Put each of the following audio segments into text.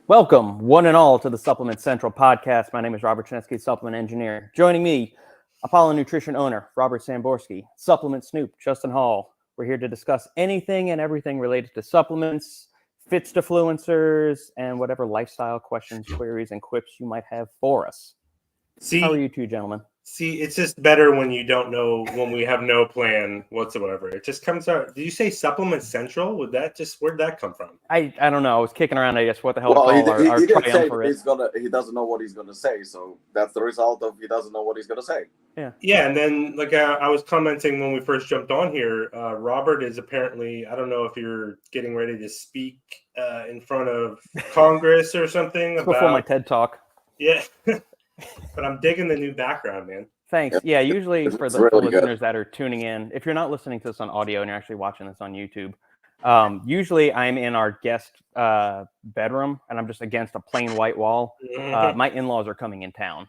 Welcome, one and all, to the Supplement Central podcast. My name is Robert Chinesky, supplement engineer. Joining me, Apollo Nutrition owner, Robert Samborski, Supplement Snoop, Justin Hall. We're here to discuss anything and everything related to supplements, fits-defluencers, and whatever lifestyle questions, queries, and quips you might have for us. How are you two gentlemen? It's just better when you don't know, when we have no plan whatsoever. It just comes out. Did you say Supplement Central? Where'd that come from? I don't know. I was kicking around, I guess, what the hell to call our he didn't say he doesn't know what he's gonna say, so that's the result of he doesn't know what he's gonna say. Yeah, and then I was commenting when we first jumped on here, Robert is apparently, I don't know if you're getting ready to speak in front of Congress or something. Before my TED Talk. Yeah. But I'm digging the new background, man. Thanks. Yeah, usually for the really listeners that are tuning in, if you're not listening to this on audio and you're actually watching this on YouTube, usually I'm in our guest bedroom and I'm just against a plain white wall. My in-laws are coming in town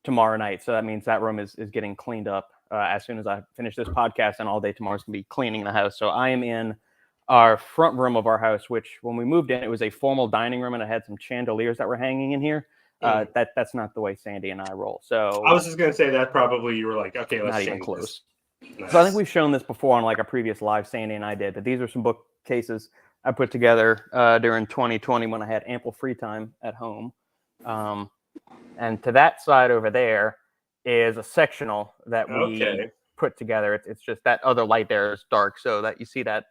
tomorrow night, so that means that room is getting cleaned up as soon as I finish this podcast, and all day tomorrow is going to be cleaning the house. So I am in our front room of our house, which when we moved in, it was a formal dining room and it had some chandeliers that were hanging in here. That's not the way Sandy and I roll. So I was just gonna say that probably you were like, okay, let's not change even close. Nice. So I think we've shown this before on like a previous live Sandy and I did, but these are some bookcases I put together during 2020 when I had ample free time at home. And to that side over there is a sectional that we put together. It's just that other light there is dark, so that you see that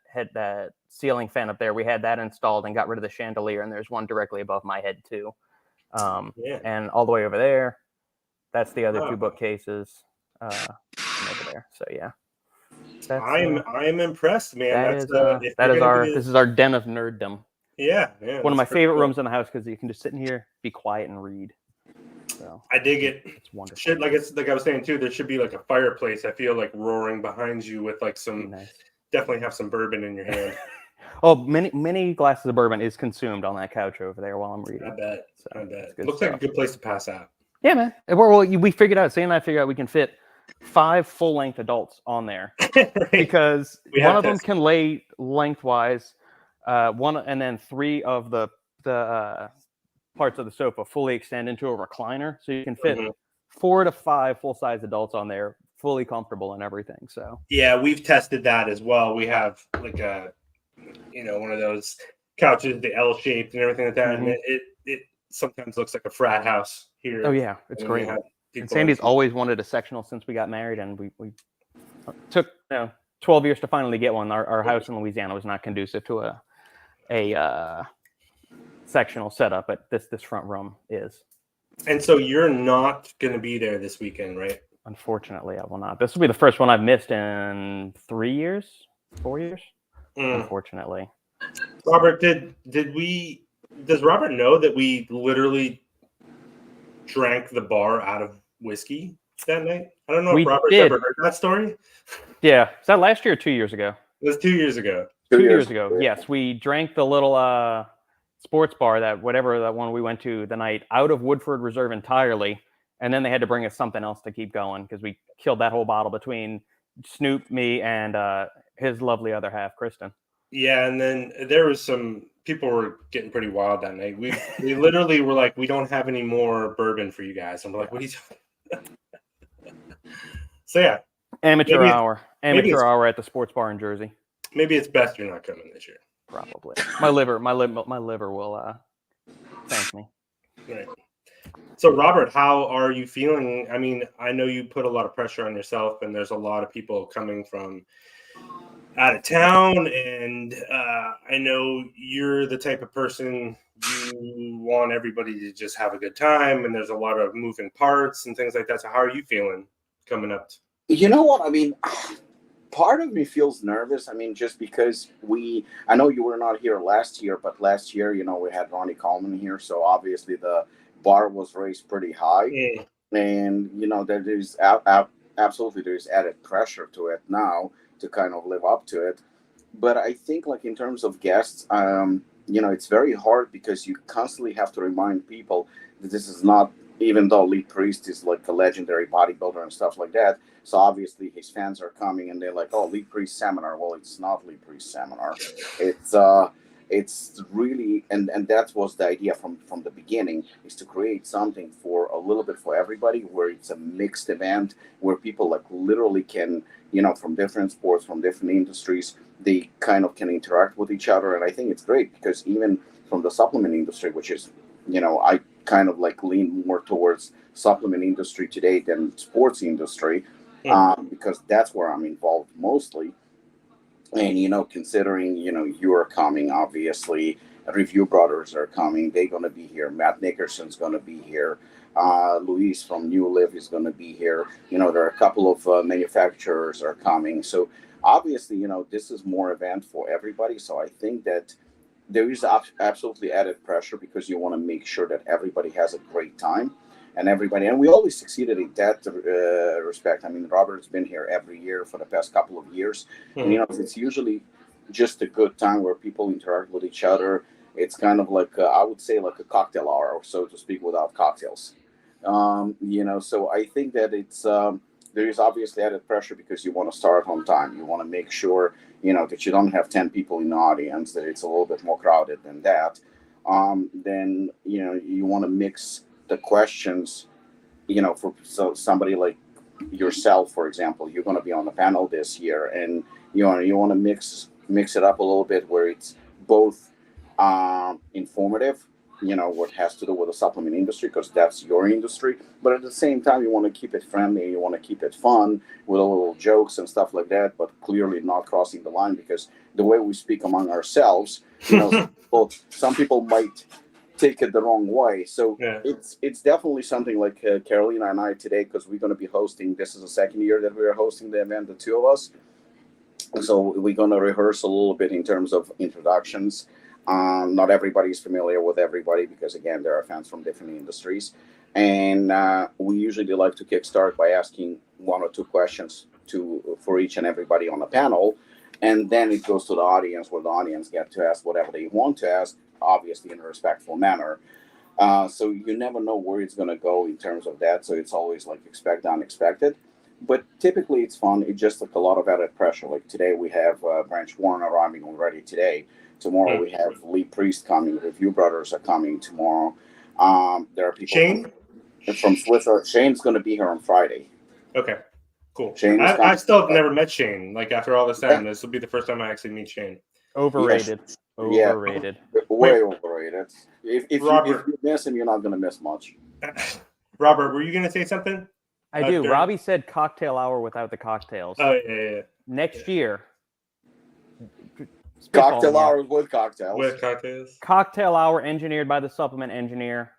ceiling fan up there. We had that installed and got rid of the chandelier, and there's one directly above my head too. And all the way over there, that's the other two bookcases over there. So yeah, I'm impressed, man. This is our den of nerddom. Yeah, one of my favorite rooms in the house because you can just sit in here, be quiet, and read. So I dig it. It's wonderful. It's like I was saying too. There should be like a fireplace. I feel like roaring behind you with like some. Nice. Definitely have some bourbon in your hand. Oh, many glasses of bourbon is consumed on that couch over there while I'm reading. I bet. Looks like a good place to pass out. Yeah, man. Well, we figured out. Sandy and I figured out we can fit 5 full-length adults on there right. Because one of them can lay lengthwise, one, and then 3 of the parts of the sofa fully extend into a recliner, so you can fit 4 to 5 full-size adults on there, fully comfortable and everything. So yeah, we've tested that as well. We have like a. One of those couches, the L-shaped and everything like that. And it sometimes looks like a frat house here. Oh yeah, it's great. And Sandy's always wanted a sectional since we got married, and we took 12 years to finally get one. Our house in Louisiana was not conducive to a sectional setup, but this front room is. And so you're not going to be there this weekend, right? Unfortunately, I will not. This will be the first one I've missed in 4 years. Unfortunately. Robert, does Robert know that we literally drank the bar out of whiskey that night? I don't know if Robert's ever heard that story. Yeah. Is that last year or 2 years ago? It was 2 years ago. 2 years ago. Yes. We drank the little sports bar, that one we went to the night, out of Woodford Reserve entirely. And then they had to bring us something else to keep going because we killed that whole bottle between Snoop, me, and his lovely other half, Kristen. Yeah, and then there was some people were getting pretty wild that night. We literally were like, we don't have any more bourbon for you guys. I'm like, what are you talking about? So yeah. Amateur hour at the sports bar in Jersey. Maybe it's best you're not coming this year. Probably. My liver will thank me. Right. So, Robert, how are you feeling? I mean, I know you put a lot of pressure on yourself, and there's a lot of people coming from out of town, and I know you're the type of person you want everybody to just have a good time, and there's a lot of moving parts and things like that. So how are you feeling coming up? You know what? I mean, part of me feels nervous. I mean, just because I know you were not here last year, but last year, we had Ronnie Coleman here, so obviously the bar was raised pretty high, and there is absolutely there's added pressure to it now to kind of live up to it. But I think, like, in terms of guests, it's very hard because you constantly have to remind people that this is not, even though Lee Priest is like a legendary bodybuilder and stuff like that. So obviously his fans are coming and they're like, oh, Lee Priest seminar. Well, it's not Lee Priest seminar. It's it's really, and that was the idea from the beginning, is to create something for a little bit for everybody, where it's a mixed event, where people like literally can, from different sports, from different industries, they kind of can interact with each other. And I think it's great because even from the supplement industry, which is, I kind of like lean more towards supplement industry today than sports industry, because that's where I'm involved mostly. And considering you're coming, obviously Review Brothers are coming, they're going to be here, Matt Nickerson's going to be here, Luis from New Live is going to be here. There are a couple of manufacturers are coming, so obviously this is more event for everybody. So I think that there is absolutely added pressure because you want to make sure that everybody has a great time. And we always succeeded in that respect. I mean, Robert's been here every year for the past couple of years, and it's usually just a good time where people interact with each other. It's kind of like I would say like a cocktail hour, so to speak, without cocktails. So I think that it's there is obviously added pressure because you want to start on time. You want to make sure that you don't have 10 people in the audience, that it's a little bit more crowded than that. Then you want to mix the questions, for somebody like yourself, for example. You're going to be on the panel this year, and you want to mix it up a little bit where it's both informative, what has to do with the supplement industry, because that's your industry, but at the same time you want to keep it friendly, you want to keep it fun with a little jokes and stuff like that, but clearly not crossing the line, because the way we speak among ourselves, some people might take it the wrong way. So it's definitely something like Carolina and I today, because we're going to be hosting, this is the second year that we are hosting the event, the two of us. So we're going to rehearse a little bit in terms of introductions. Not everybody's familiar with everybody because, again, there are fans from different industries. And we usually like to kickstart by asking one or two questions for each and everybody on the panel. And then it goes to the audience, where the audience get to ask whatever they want to ask, obviously in a respectful manner. So you never know where it's going to go in terms of that. So it's always like expect the unexpected. But typically it's fun. It's just like a lot of added pressure. Like today we have Branch Warren arriving already today. Tomorrow we have Lee Priest coming. Review Brothers are coming tomorrow. There are people Shane from Switzerland. Shane's going to be here on Friday. Okay, cool. I still have never met Shane. Like after all this time, this will be the first time I actually meet Shane. Overrated. Yeah. Overrated. Way overrated. If you miss him, you're not going to miss much. Robert, were you going to say something? I do. Robbie said cocktail hour without the cocktails. Oh, yeah. Next year. Cocktail hours with cocktails. With cocktails. Cocktail hour engineered by the supplement engineer.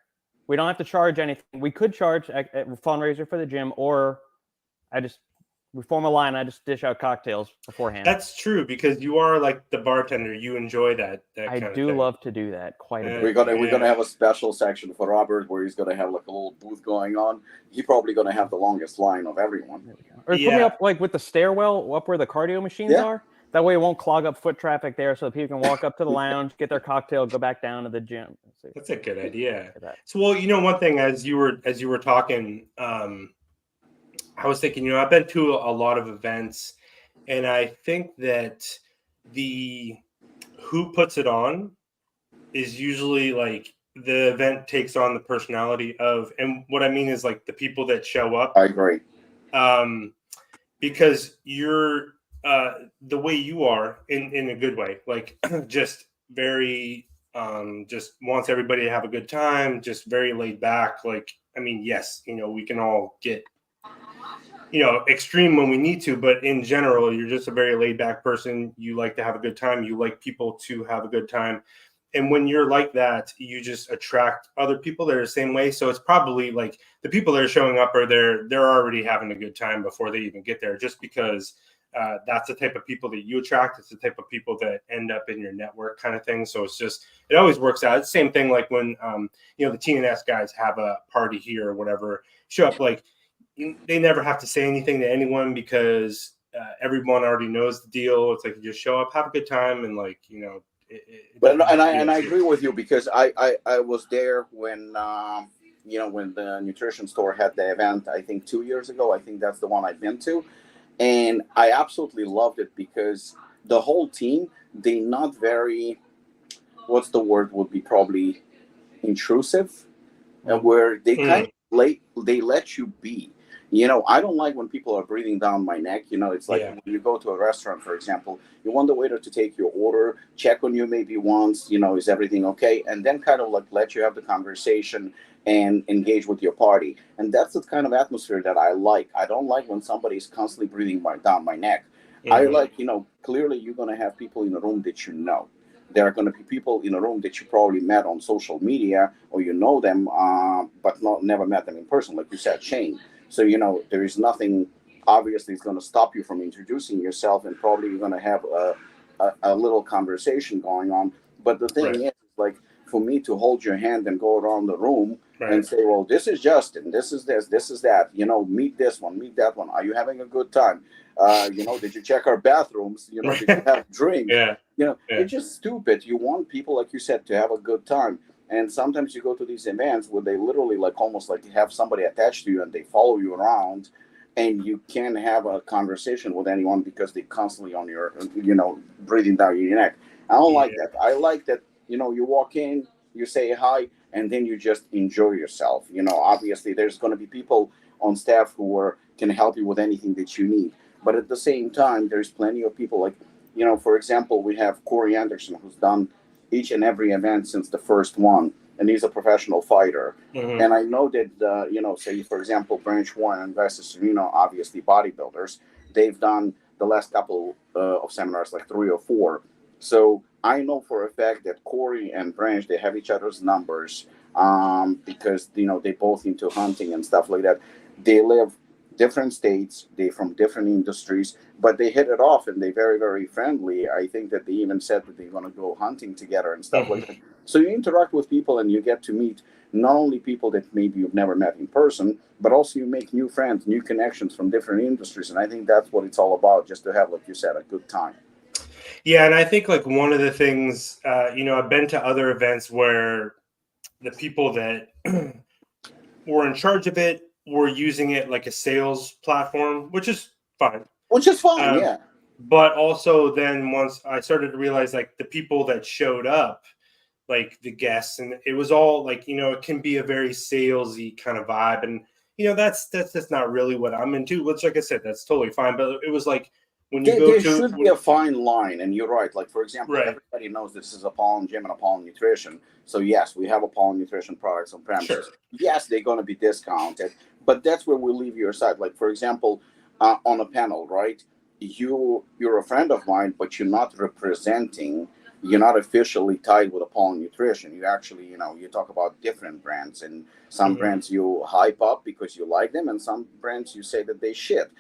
We don't have to charge anything. We could charge a fundraiser for the gym, or we form a line. I just dish out cocktails beforehand. That's true, because you are like the bartender. You enjoy that I kind of do thing. love to do that quite a bit. We're gonna have a special section for Robert where he's gonna have like a little booth going on. He's probably gonna have the longest line of everyone. Or put me up like with the stairwell up where the cardio machines are. That way it won't clog up foot traffic there, so people can walk up to the lounge, get their cocktail, go back down to the gym. That's a good idea. So, well, one thing as you were talking, I was thinking, I've been to a lot of events, and I think that who puts it on is usually like the event takes on the personality of, and what I mean is like the people that show up. I agree. Because you're the way you are in a good way, like just very just wants everybody to have a good time, just very laid back. Like, I mean, yes, we can all get extreme when we need to, but in general, you're just a very laid back person. You like to have a good time. You like people to have a good time. And when you're like that, you just attract other people that are the same way. So it's probably like the people that are showing up are they're already having a good time before they even get there, just because that's the type of people that you attract. It's the type of people that end up in your network kind of thing. So it always works out. It's the same thing like when, the TNS guys have a party here or whatever, show up, like they never have to say anything to anyone because everyone already knows the deal. It's like you just show up, have a good time, and like, I agree with you, because I was there when when the nutrition store had the event, I think 2 years ago. I think that's the one I've been to, and I absolutely loved it because the whole team, they not very what's the word would be probably intrusive, and where they kind of they let you be. I don't like when people are breathing down my neck. It's like when you go to a restaurant, for example, you want the waiter to take your order, check on you maybe once, is everything okay? And then kind of like let you have the conversation and engage with your party. And that's the kind of atmosphere that I like. I don't like when somebody's constantly breathing down my neck. I like, clearly you're going to have people in the room that you know. There are going to be people in a room that you probably met on social media, or you know them, but never met them in person, like you said, Shane. So, there is nothing obviously is going to stop you from introducing yourself, and probably you're going to have a little conversation going on. But the thing is, like, for me to hold your hand and go around the room and say, well, this is Justin, this is this is that, meet this one, meet that one. Are you having a good time? Did you check our bathrooms? Did you have drinks? It's just stupid. You want people, like you said, to have a good time. And sometimes you go to these events where they literally like almost like have somebody attached to you and they follow you around, and you can't have a conversation with anyone because they're constantly on your, breathing down your neck. I don't like that. I like that, you walk in, you say hi, and then you just enjoy yourself. Obviously there's going to be people on staff who can help you with anything that you need. But at the same time, there's plenty of people like, for example, we have Corey Anderson, who's done each and every event since the first one, and he's a professional fighter. And I know that, say, for example, Branch One and Vesta Sereno, obviously bodybuilders, they've done the last couple of seminars, like 3 or 4. So I know for a fact that Corey and Branch, they have each other's numbers because, they both into hunting and stuff like that. They live different states, they from different industries, but they hit it off and they're very, very friendly. I think that they even said that they're going to go hunting together and stuff like that. So you interact with people and you get to meet not only people that maybe you've never met in person, but also you make new friends, new connections from different industries. And I think that's what it's all about, just to have, like you said, a good time. Yeah, and I think like one of the things, I've been to other events where the people that were in charge of it were using it like a sales platform, which is fine. Yeah. But also then once I started to realize like the people that showed up, like the guests, and it was all like, it can be a very salesy kind of vibe. And, that's not really what I'm into, which, like I said, that's totally fine. But it was like, when you there should be a fine line, and you're right. Like, for example, everybody knows this is Apollon Gym and Apollon Nutrition. So yes, we have Apollon Nutrition products on premises. Sure. Yes, they're going to be discounted, but that's where we leave you aside. Like, for example, on a panel, right? You're a friend of mine, but you're not representing. You're not officially tied with Apollon Nutrition. You actually, you talk about different brands, and some brands you hype up because you like them, and some brands you say that they shit.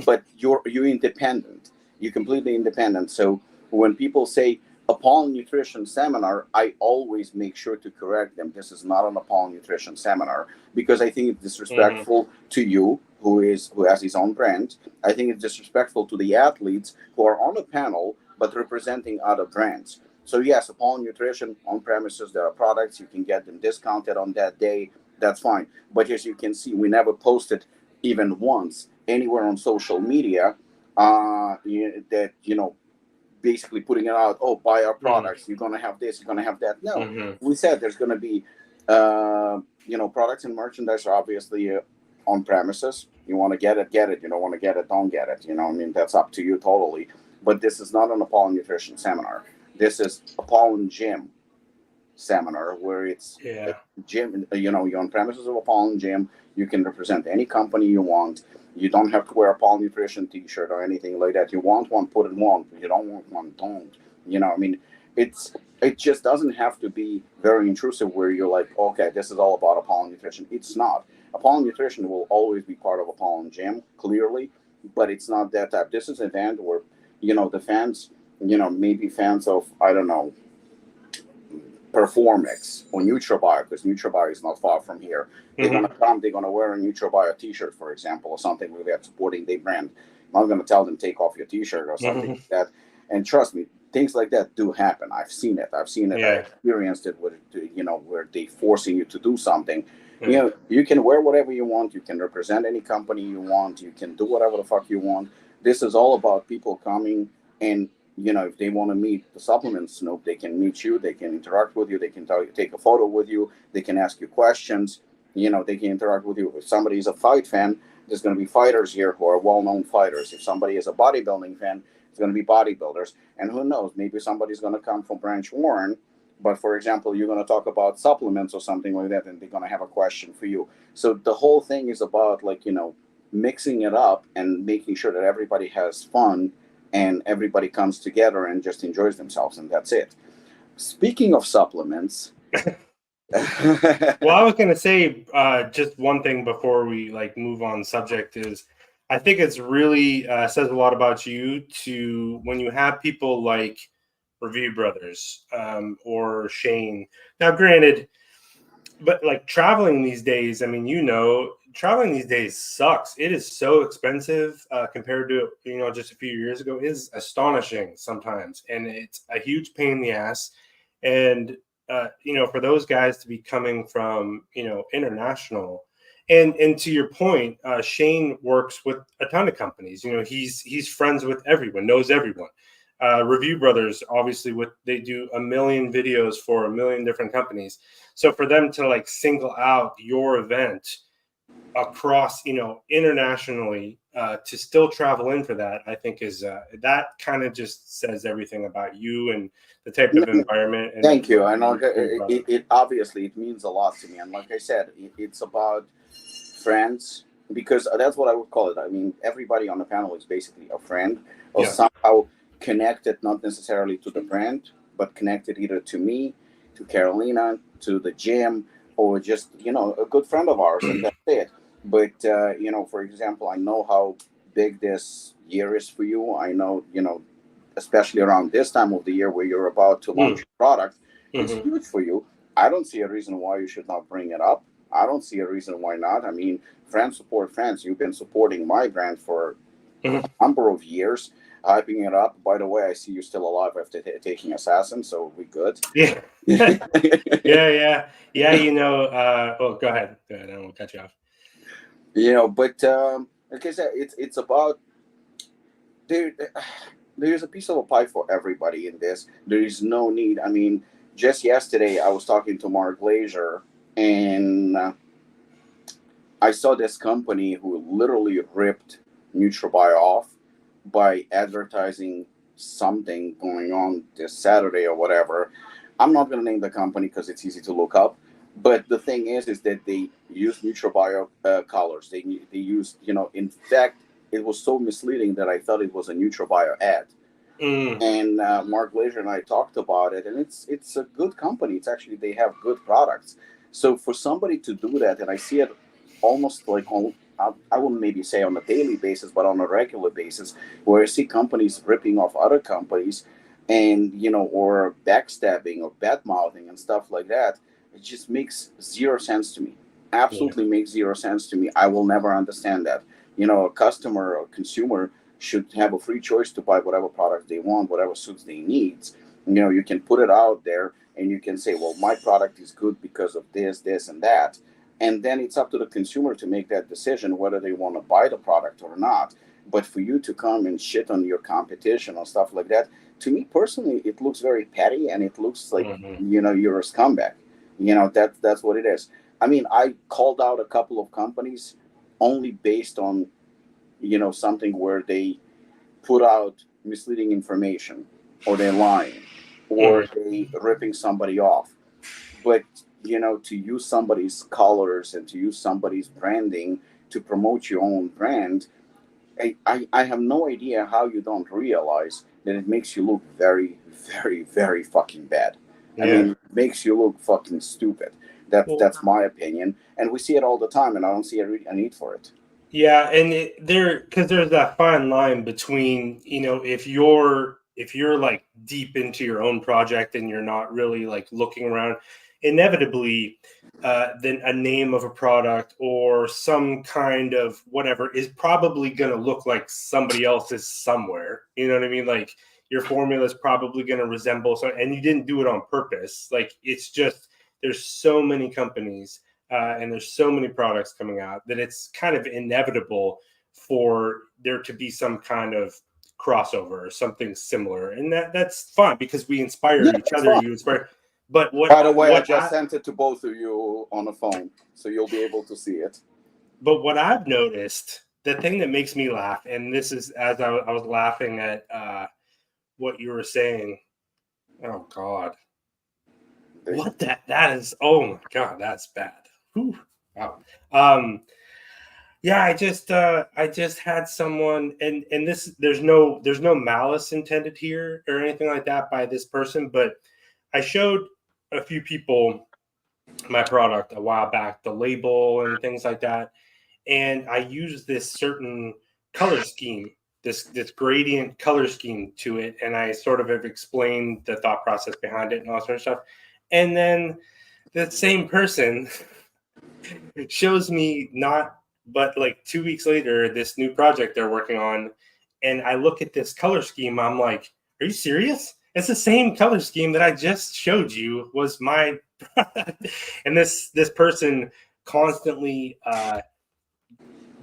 But you're independent. You're completely independent. So when people say Apollon Nutrition seminar, I always make sure to correct them. This is not an Apollon Nutrition seminar, because I think it's disrespectful to you, who has his own brand. I think it's disrespectful to the athletes who are on a panel but representing other brands. So yes, Apollon Nutrition on premises, there are products, you can get them discounted on that day. That's fine. But as you can see, we never posted even once anywhere on social media that, basically putting it out, oh, buy our products, you're going to have this, you're going to have that. No, we said there's going to be, products and merchandise are obviously on premises. You want to get it, get it. You don't want to get it, don't get it. That's up to you totally. But this is not an Apollon Nutrition seminar. This is Apollon Gym seminar, where it's a gym. You're on premises of Apollon Gym. You can represent any company you want. You don't have to wear a Apollon Nutrition T-shirt or anything like that. You want one, put it on. If you don't want one, don't. It just doesn't have to be very intrusive where you're like, okay, this is all about Apollon Nutrition. It's not. Apollon Nutrition will always be part of Apollon Gym, clearly, but it's not that type. This is an event where, the fans, maybe fans of, I don't know, Performix or NutraBio, because NutraBio is not far from here. They're going to come, they're going to wear a NutraBio t-shirt, for example, or something like that, supporting their brand. I'm not going to tell them take off your t-shirt or something like that. And trust me, things like that do happen. I've seen it. Yeah. I experienced it with, where they forcing you to do something. You can wear whatever you want. You can represent any company you want. You can do whatever the fuck you want. This is all about people coming and if they want to meet the supplement Snoop, they can meet you, they can interact with you, they can take a photo with you, they can ask you questions, they can interact with you. If somebody is a fight fan, there's going to be fighters here who are well-known fighters. If somebody is a bodybuilding fan, it's going to be bodybuilders. And who knows, maybe somebody's going to come from Branch Warren, but for example, you're going to talk about supplements or something like that, and they're going to have a question for you. So the whole thing is about mixing it up and making sure that everybody has fun and everybody comes together and just enjoys themselves, and that's it. Speaking of supplements, well, I was going to say just one thing before we move on subject is I think it's really says a lot about you to when you have people like Review Brothers or Shane. Now, granted, but traveling these days, I mean, traveling these days sucks. It is so expensive compared to, just a few years ago. It is astonishing sometimes. And it's a huge pain in the ass. And, for those guys to be coming from, international and to your point, Shane works with a ton of companies. He's friends with everyone, knows everyone. Review Brothers, obviously, they do a million videos for a million different companies. So for them to single out your event across, internationally, to still travel in for that, I think is that kind of just says everything about you and the type of environment. And thank you. I know it obviously it means a lot to me, and like I said, it's about friends, because that's what I would call it. I mean, everybody on the panel is basically a friend or somehow connected, not necessarily to the brand, but connected either to me, to Carolina, to the gym, or just a good friend of ours, and that's it. But for example, I know how big this year is for you. I know especially around this time of the year where you're about to launch your product, it's huge for you. I don't see a reason why you should not bring it up. I don't see a reason why not. I mean, friends support friends. You've been supporting my brand for a number of years, hyping it up. By the way, I see you're still alive after taking Assassin, so we good. Yeah. yeah. Oh, go ahead. I don't want to cut you off. But like I said, it's about there's a piece of a pie for everybody in this. There is no need. I mean, just yesterday I was talking to Mark Glazer, and I saw this company who literally ripped NutraBio off by advertising something going on this Saturday or whatever. I'm not going to name the company because it's easy to look up. But the thing is that they use NutraBio colors. They use, in fact, it was so misleading that I thought it was a NutraBio ad. And Mark Glazer and I talked about it, and it's a good company. It's actually, they have good products. So for somebody to do that, and I see it almost like I wouldn't maybe say on a daily basis, but on a regular basis, where I see companies ripping off other companies and, or backstabbing or bad mouthing and stuff like that, it just makes zero sense to me. Absolutely makes zero sense to me. I will never understand that. A customer or consumer should have a free choice to buy whatever product they want, whatever suits their needs. You can put it out there and you can say, well, my product is good because of this, this, and that. And then it's up to the consumer to make that decision whether they want to buy the product or not. But for you to come and shit on your competition or stuff like that, to me personally, it looks very petty, and it looks like, you're a scumbag. That's what it is. I mean, I called out a couple of companies only based on, something where they put out misleading information, or they're lying, or they ripping somebody off. But, to use somebody's colors and to use somebody's branding to promote your own brand, I have no idea how you don't realize that it makes you look very, very, very fucking bad. I mean, it makes you look fucking stupid. That's my opinion. And we see it all the time, and I don't see a need for it. Yeah, and because there's that fine line between, if you're deep into your own project and you're not really looking around, inevitably, then a name of a product or some kind of whatever is probably going to look like somebody else's somewhere. You know what I mean? Your formula is probably going to resemble and you didn't do it on purpose. It's just, there's so many companies and there's so many products coming out that it's kind of inevitable for there to be some kind of crossover or something similar, and that's fun because we inspire Yeah, each it's other. fun. You inspire. But By the way, I just sent it to both of you on the phone, so you'll be able to see it. But what I've noticed, the thing that makes me laugh, and this is as I was laughing at what you were saying. Oh God, what that is? Oh my God, that's bad. Whew. Wow. Yeah, I just had someone, and this there's no malice intended here or anything like that by this person, but I showed a few people my product a while back, the label and things like that, and I used this certain color scheme, this gradient color scheme to it, and I sort of have explained the thought process behind it and all sort of stuff, and then the same person shows me not but like 2 weeks later this new project they're working on, and I look at this color scheme, I'm like, are you serious? It's the same color scheme that I just showed you was my product. And this person constantly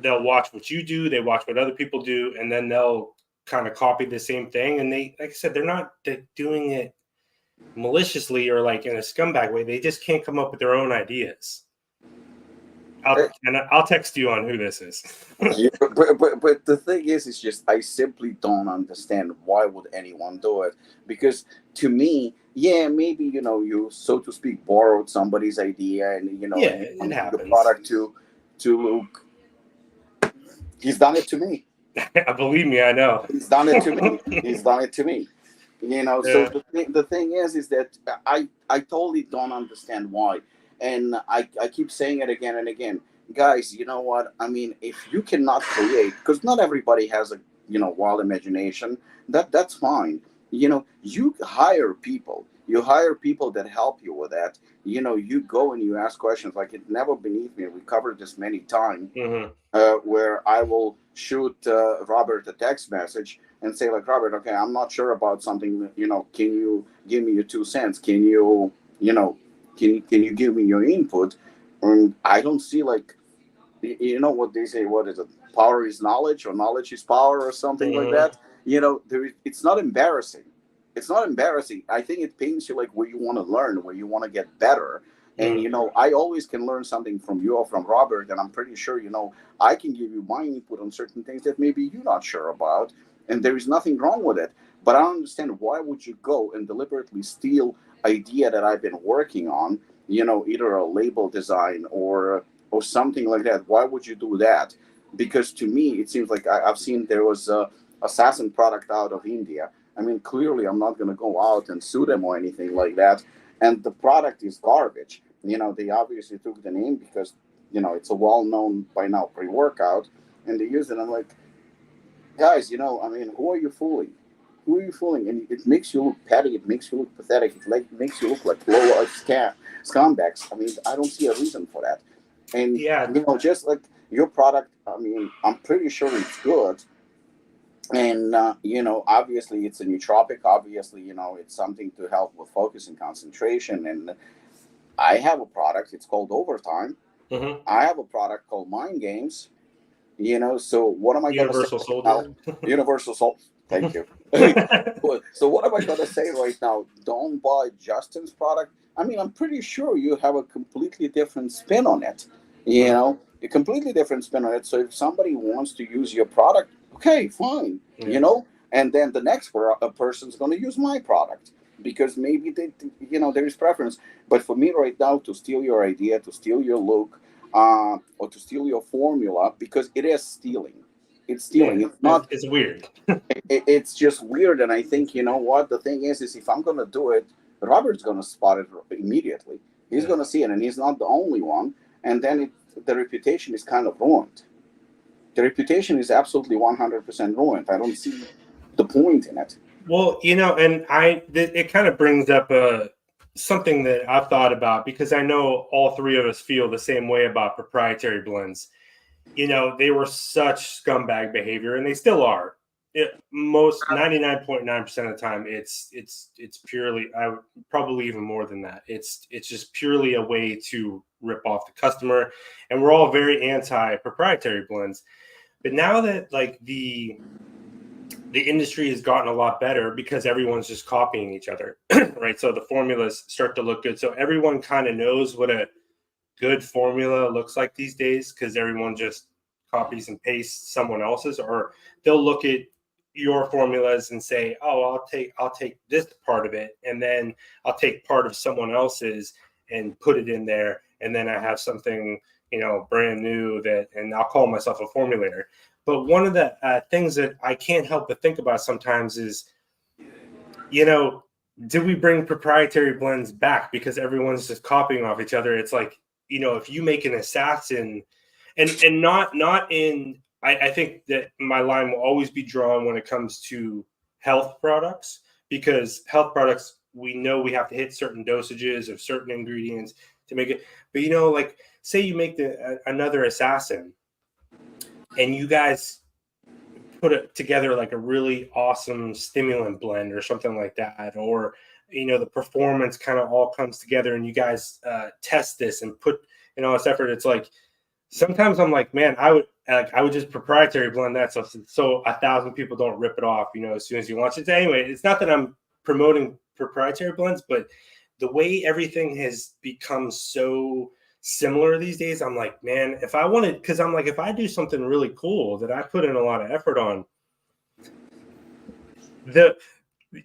they'll watch what you do, they watch what other people do, and then they'll kind of copy the same thing, and they, like I said, they're not doing it maliciously or like in a scumbag way, they just can't come up with their own ideas. I'll text you on who this is. Yeah, but the thing is, it's just I simply don't understand why would anyone do it. Because to me, yeah, maybe you, so to speak, borrowed somebody's idea, and Yeah, it the happens. product to look. He's done it to me. Believe me, I know. He's done it to me. He's done it to me. Yeah. So the thing is that I totally don't understand why, and I keep saying it again and again, guys. You know what? I mean, if you cannot create, because not everybody has a wild imagination, that's fine. You hire people. You hire people that help you with that. You go and you ask questions. Like, it never beneath me. We covered this many times. Mm-hmm. Where I will shoot Robert a text message and say, like, Robert, okay, I'm not sure about something. Can you give me your 2 cents? Can you, can you give me your input? And I don't see, like, what they say. What is it? Power is knowledge, or knowledge is power, or something like that. It's not embarrassing. It's not embarrassing. I think it paints you like where you want to learn, where you want to get better. And I always can learn something from you or from Robert, and I'm pretty sure I can give you my input on certain things that maybe you're not sure about, and there is nothing wrong with it. But I don't understand, why would you go and deliberately steal idea that I've been working on, either a label design or something like that. Why would you do that? Because to me, it seems like I've seen there was a assassin product out of India. I mean, clearly I'm not going to go out and sue them or anything like that. And the product is garbage. They obviously took the name because, it's a well-known by now pre-workout, and they use it. I'm like, guys, I mean, who are you fooling? Who are you fooling? And it makes you look petty. It makes you look pathetic. It makes you look like low-life scumbags. I mean, I don't see a reason for that. And, just like your product, I mean, I'm pretty sure it's good. And, obviously it's a nootropic. Obviously, it's something to help with focus and concentration. And I have a product. It's called Overtime. Mm-hmm. I have a product called Mind Games. So what am I going to say? Universal Soldier. Universal Soldier. Thank you. So what am I going to say right now? Don't buy Justin's product. I mean, I'm pretty sure you have a completely different spin on it. A completely different spin on it. So if somebody wants to use your product, okay, fine. Yeah. And then the next person's going to use my product because maybe there is preference. But for me right now, to steal your idea, to steal your look, or to steal your formula, because it is stealing. It's stealing. Yeah, it's not. It's weird. It's just weird. And I think what the thing is if I'm going to do it, Robert's going to spot it immediately. He's going to see it, and he's not the only one. And then the reputation is kind of ruined. The reputation is absolutely 100% ruined. I don't see the point in it. Well, and it kind of brings up something that I've thought about, because I know all three of us feel the same way about proprietary blends. They were such scumbag behavior, and they still are. Most 99.9% of the time, it's purely, probably even more than that. It's just purely a way to rip off the customer, and we're all very anti proprietary blends. But now that like the the industry has gotten a lot better because everyone's just copying each other, right? So the formulas start to look good. So everyone kind of knows what a good formula looks like these days because everyone just copies and pastes someone else's, or they'll look at your formulas and say, oh, I'll take this part of it, and then I'll take part of someone else's and put it in there, and then I have something, brand new and I'll call myself a formulator. But one of the things that I can't help but think about sometimes is, do we bring proprietary blends back because everyone's just copying off each other? It's like, if you make an assassin, and not in, I think that my line will always be drawn when it comes to health products, because health products, we know we have to hit certain dosages of certain ingredients to make it. But, like, say you make another assassin and you guys put it together like a really awesome stimulant blend or something like that, or the performance kind of all comes together and you guys test this and put this effort. It's like sometimes I'm like, man, I would just proprietary blend that so 1,000 people don't rip it off as soon as you launch it. Anyway, it's not that I'm promoting proprietary blends, but the way everything has become so similar these days, I'm like, man, if I do something really cool that I put in a lot of effort on,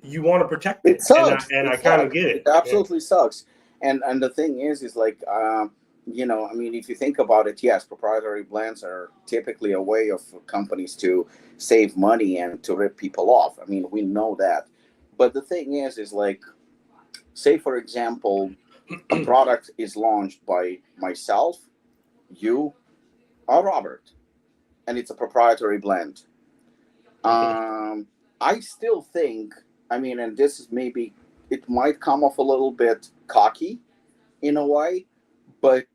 you want to protect it. It sucks. And I kind of get it. It absolutely sucks. And the thing is like, if you think about it, yes, proprietary blends are typically a way of companies to save money and to rip people off. I mean, we know that. But the thing is like, say, for example, a product is launched by myself, you, or Robert, and it's a proprietary blend. I still think, and this is maybe, it might come off a little bit cocky in a way, but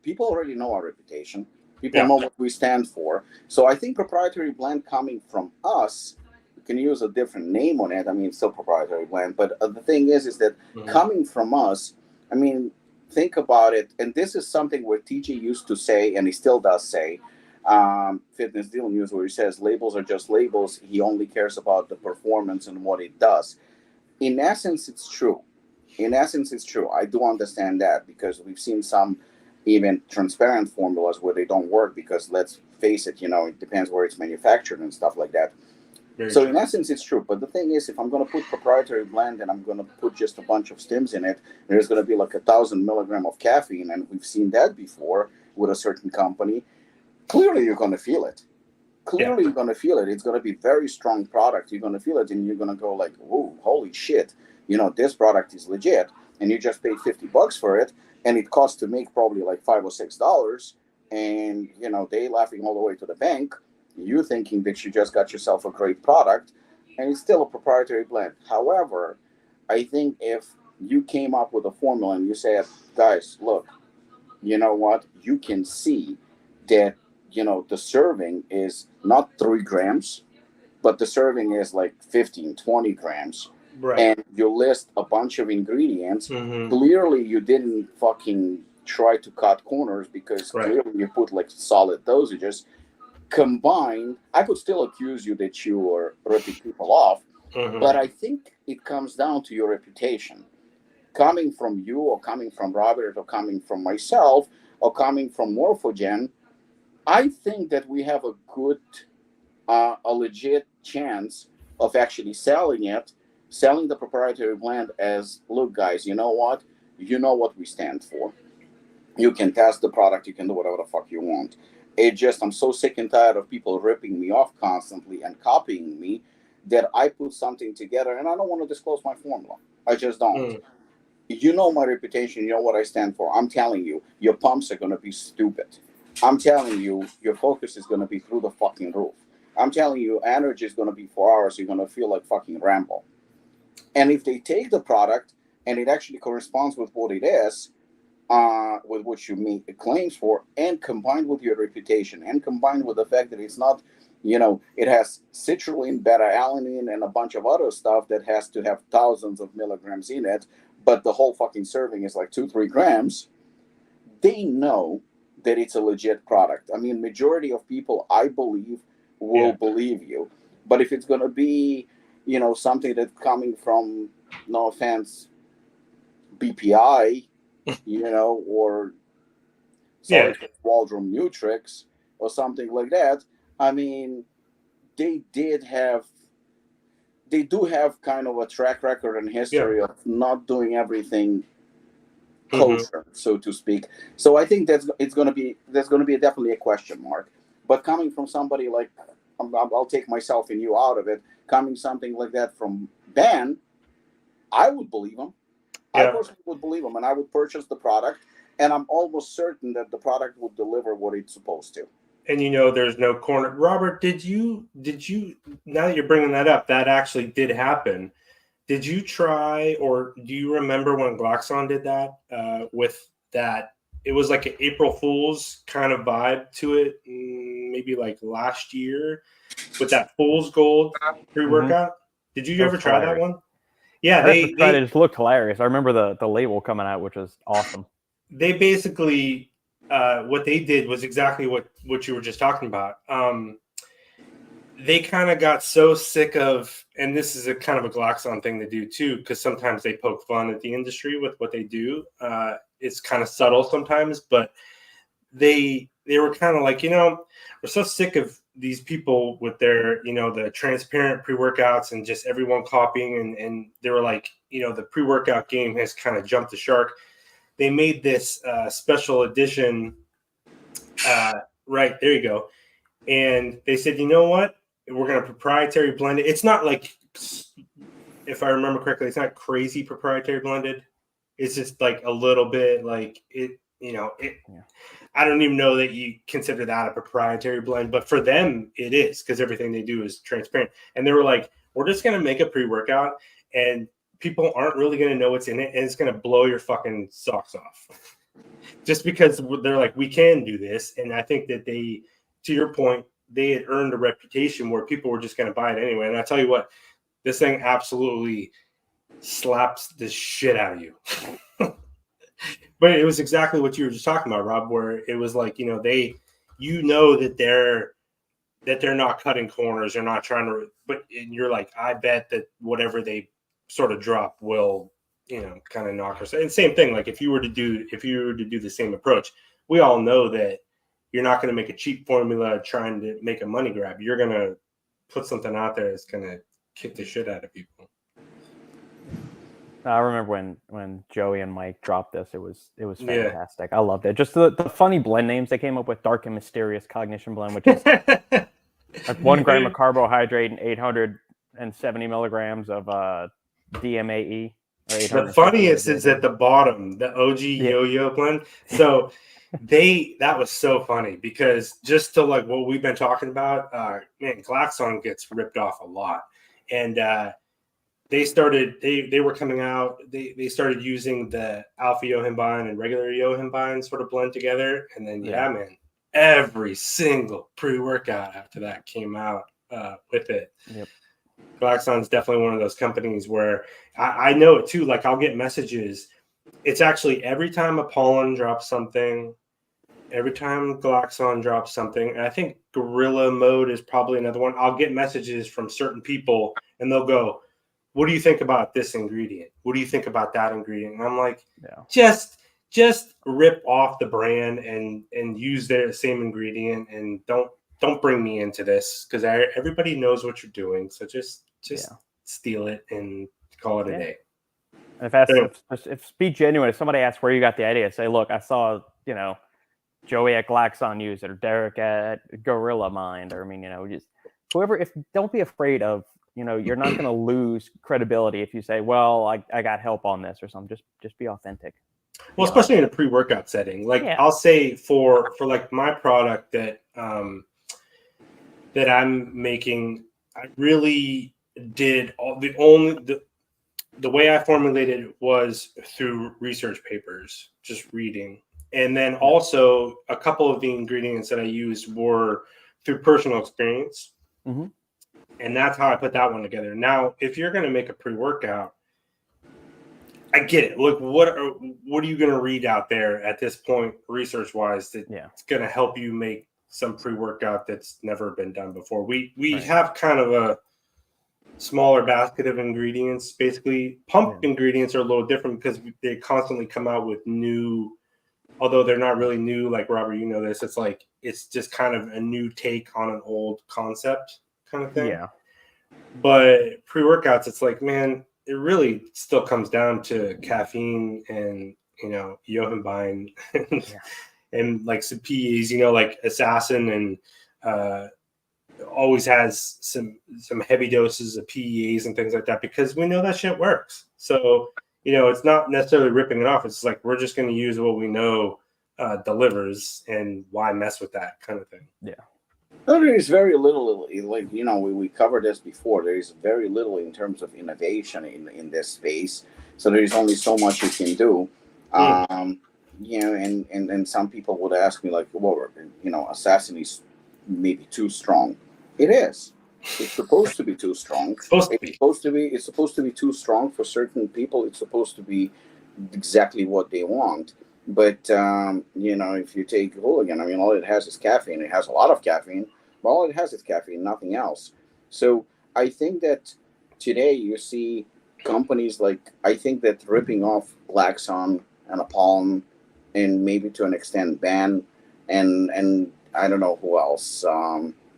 people already know our reputation. People know what we stand for. So I think proprietary blend coming from us, we can use a different name on it. It's still proprietary blend. But the thing is that coming from us, think about it. And this is something where TJ used to say, and he still does say, Fitness Deal News, where he says labels are just labels. He only cares about the performance and what it does. In essence, it's true. I do understand that, because we've seen some even transparent formulas where they don't work because, let's face it, it depends where it's manufactured and stuff like that. So in essence, it's true. But the thing is, if I'm going to put proprietary blend and I'm going to put just a bunch of stims in it, there's going to be like 1,000 milligrams of caffeine. And we've seen that before with a certain company. Clearly, you're going to feel it. You're going to feel it. It's going to be very strong product. You're going to feel it and you're going to go like, whoa, holy shit. This product is legit. And you just paid $50 for it. And it costs to make probably like $5 or $6. And, they laughing all the way to the bank. You thinking that you just got yourself a great product, and it's still a proprietary blend. However, I think if you came up with a formula and you said, guys, look, you know what? You can see that, the serving is not 3 grams, but the serving is like 15, 20 grams. Right. And you list a bunch of ingredients. Clearly, you didn't fucking try to cut corners, because clearly you put like solid dosages. Combined, I could still accuse you that you are ripping people off, but I think it comes down to your reputation. Coming from you, or coming from Robert, or coming from myself, or coming from Morphogen, I think that we have a good, a legit chance of actually selling the proprietary blend as, look, guys, you know what? You know what we stand for. You can test the product, you can do whatever the fuck you want. I'm so sick and tired of people ripping me off constantly and copying me, that I put something together, and I don't want to disclose my formula. I just don't. You know my reputation. You know what I stand for. I'm telling you, your pumps are going to be stupid. I'm telling you, your focus is going to be through the fucking roof. I'm telling you, energy is going to be 4 hours. You're going to feel like fucking Rambo. And if they take the product and it actually corresponds with what it is, with what you make claims for, and combined with your reputation, and combined with the fact that it's not, it has citrulline, beta-alanine, and a bunch of other stuff that has to have thousands of milligrams in it, but the whole fucking serving is like 2-3 grams, they know that it's a legit product. Majority of people, I believe, will believe you. But if it's going to be, something that's coming from, no offense, BPI, or Yeah. Waldron Nutrix or something like that, I mean, they do have kind of a track record and Yeah. history of not doing everything Mhm. kosher, so to speak. So I think there's going to be definitely a question mark. But coming from somebody like, I'll take myself and you out of it, coming something like that from Ben, I would believe him. I Yeah. personally would believe him, and I would purchase the product, and I'm almost certain that the product would deliver what it's supposed to. And there's no corner. Robert, did you now that you're bringing that up, that actually did happen. Did you try, or do you remember when Glaxon did that with that? It was like an April Fool's kind of vibe to it, maybe like last year with that Fool's Gold pre-workout. Did you That ever was try hilarious. that one? Yeah, I they tried it. It just looked hilarious. I remember the label coming out, which was awesome. they basically what they did was exactly what you were just talking about. They kind of got so sick of, and this is a kind of a Glaxon thing to do too, because sometimes they poke fun at the industry with what they do. It's kind of subtle sometimes, but they were kind of like, we're so sick of these people with their, the transparent pre-workouts and just everyone copying. And they were like, the pre-workout game has kind of jumped the shark. They made this special edition. Right, there you go. And they said, you know what? We're going to proprietary blend it. It's not like, if I remember correctly, it's not crazy proprietary blended. It's just like a little bit like it, Yeah. I don't even know that you consider that a proprietary blend, but for them it is, because everything they do is transparent. And they were like, we're just going to make a pre-workout and people aren't really going to know what's in it. And it's going to blow your fucking socks off just because they're like, we can do this. And I think that they, to your point, they had earned a reputation where people were just going to buy it anyway. And I tell you what, this thing absolutely slaps the shit out of you. But it was exactly what you were just talking about, Rob, where it was like, that they're not cutting corners. They're not trying to, but you're like, I bet that whatever they sort of drop will, kind of knock us. And same thing, like if you were to do the same approach, we all know that you're not going to make a cheap formula trying to make a money grab. You're going to put something out there that's going to kick the shit out of people. I remember when Joey and Mike dropped this, it was fantastic. Yeah. I loved it. Just the funny blend names they came up with: Dark and Mysterious Cognition Blend, which is like 1 gram of carbohydrate and 870 milligrams of DMAE. The funniest is at the bottom, the OG Yo-Yo blend. So that was so funny, because just to like what we've been talking about, man, Glaxon gets ripped off a lot. And they were coming out, they started using the alpha yohimbine and regular yohimbine sort of blend together. And then, man, every single pre-workout after that came out with it. Yep. Glaxon's definitely one of those companies where I know it too. Like I'll get messages. It's actually every time Apollon drops something, every time Glaxon drops something, and I think Gorilla Mode is probably another one. I'll get messages from certain people and they'll go, what do you think about this ingredient? What do you think about that ingredient? And I'm like, just rip off the brand and use their same ingredient, and don't bring me into this, because everybody knows what you're doing. So just steal it and call it a day. And if be genuine, if somebody asks where you got the idea, say, look, I saw, Joey at Glaxon use it, or Derek at Gorilla Mind, or just whoever. Don't be afraid of, you're not going to lose credibility if you say, well, I got help on this or something. Just be authentic. Well, especially in a pre-workout setting. Like I'll say for like my product that I'm making, I really did the way I formulated it was through research papers, just reading. And then also a couple of the ingredients that I used were through personal experience. Mm-hmm. And that's how I put that one together. Now, if you're going to make a pre-workout, I get it. Look, what are you going to read out there at this point, research-wise, that's going to help you make some pre-workout that's never been done before. We Right. have kind of a smaller basket of ingredients. Basically, pump ingredients are a little different because they constantly come out with new, although they're not really new. Like Robert, you know this. It's like it's just kind of a new take on an old concept kind of thing. Yeah. But pre-workouts, it's like, man, it really still comes down to caffeine and, you know, Johanbein and like some PEs, you know, like Assassin and always has some heavy doses of PEAs and things like that because we know that shit works. So, you know, it's not necessarily ripping it off. It's like we're just going to use what we know delivers, and why mess with that kind of thing. Yeah. No, there is very little, like, you know, we covered this before. There is very little in terms of innovation in this space. So there is only so much you can do. You know, and some people would ask me, like, well, you know, Assassin is maybe too strong. It is. It's supposed to be too strong. It's supposed to be too strong for certain people. It's supposed to be exactly what they want. But, you know, if you take Hooligan, I mean, all it has is caffeine. It has a lot of caffeine, but all it has is caffeine, nothing else. So I think that today you see companies like, I think that ripping off Glaxon and Apollon and maybe to an extent Ben and I don't know who else.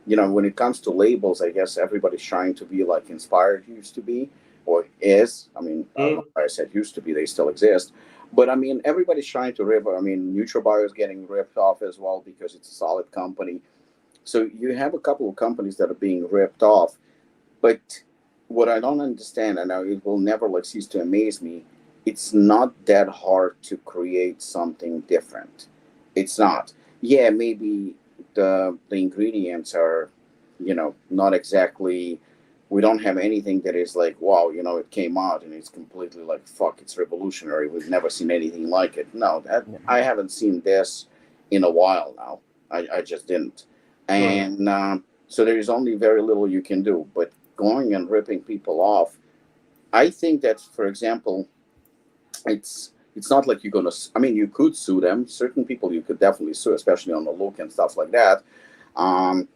You know, when it comes to labels, I guess everybody's trying to be like Inspired used to be or is. I mean, I said used to be, they still exist. But I mean, everybody's trying to rip. I mean, NutraBio is getting ripped off as well because it's a solid company. So you have a couple of companies that are being ripped off. But what I don't understand, and it will never like cease to amaze me, it's not that hard to create something different. It's not. Yeah, maybe the ingredients are, you know, not exactly. We don't have anything that is like, wow, you know, it came out and it's completely like, fuck, it's revolutionary. We've never seen anything like it. No, I haven't seen this in a while now. I just didn't. And so there is only very little you can do. But going and ripping people off, I think that, for example, it's not like you're going to, I mean, you could sue them. Certain people you could definitely sue, especially on the look and stuff like that.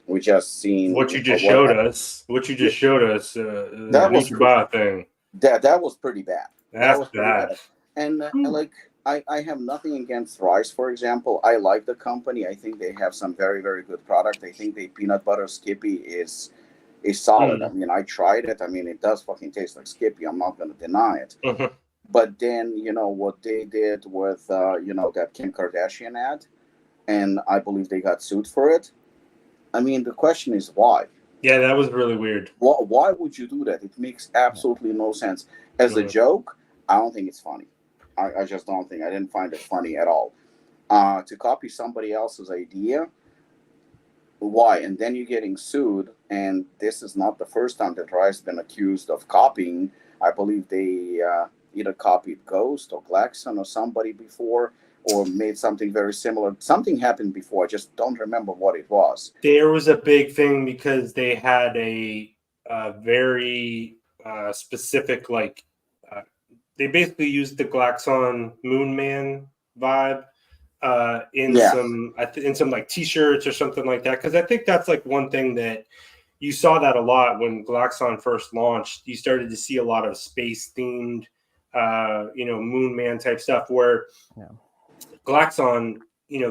We just seen what you just showed us. What you just showed us. That was thing. That was pretty bad. That was pretty bad. And like I have nothing against Rice, for example. I like the company. I think they have some very, very good product. I think the peanut butter Skippy is solid. I mean, I tried it. I mean, it does fucking taste like Skippy. I'm not going to deny it. But then, you know, what they did with, you know, that Kim Kardashian ad, and I believe they got sued for it. I mean, the question is why? Yeah, that was really weird. Why would you do that? It makes absolutely no sense. As a joke, I don't think it's funny. I just don't think. I didn't find it funny at all. To copy somebody else's idea, why? And then you're getting sued, and this is not the first time that Rice has been accused of copying. I believe they either copied Ghost or Glaxon or somebody before, or made something very similar. Something happened before. I just don't remember what it was. There was a big thing because they had a very specific, like, they basically used the Glaxon Moon Man vibe in some like T-shirts or something like that. Because I think that's like one thing that you saw that a lot when Glaxon first launched. You started to see a lot of space themed, you know, Moon Man type stuff where. Yeah. Glaxon, you know,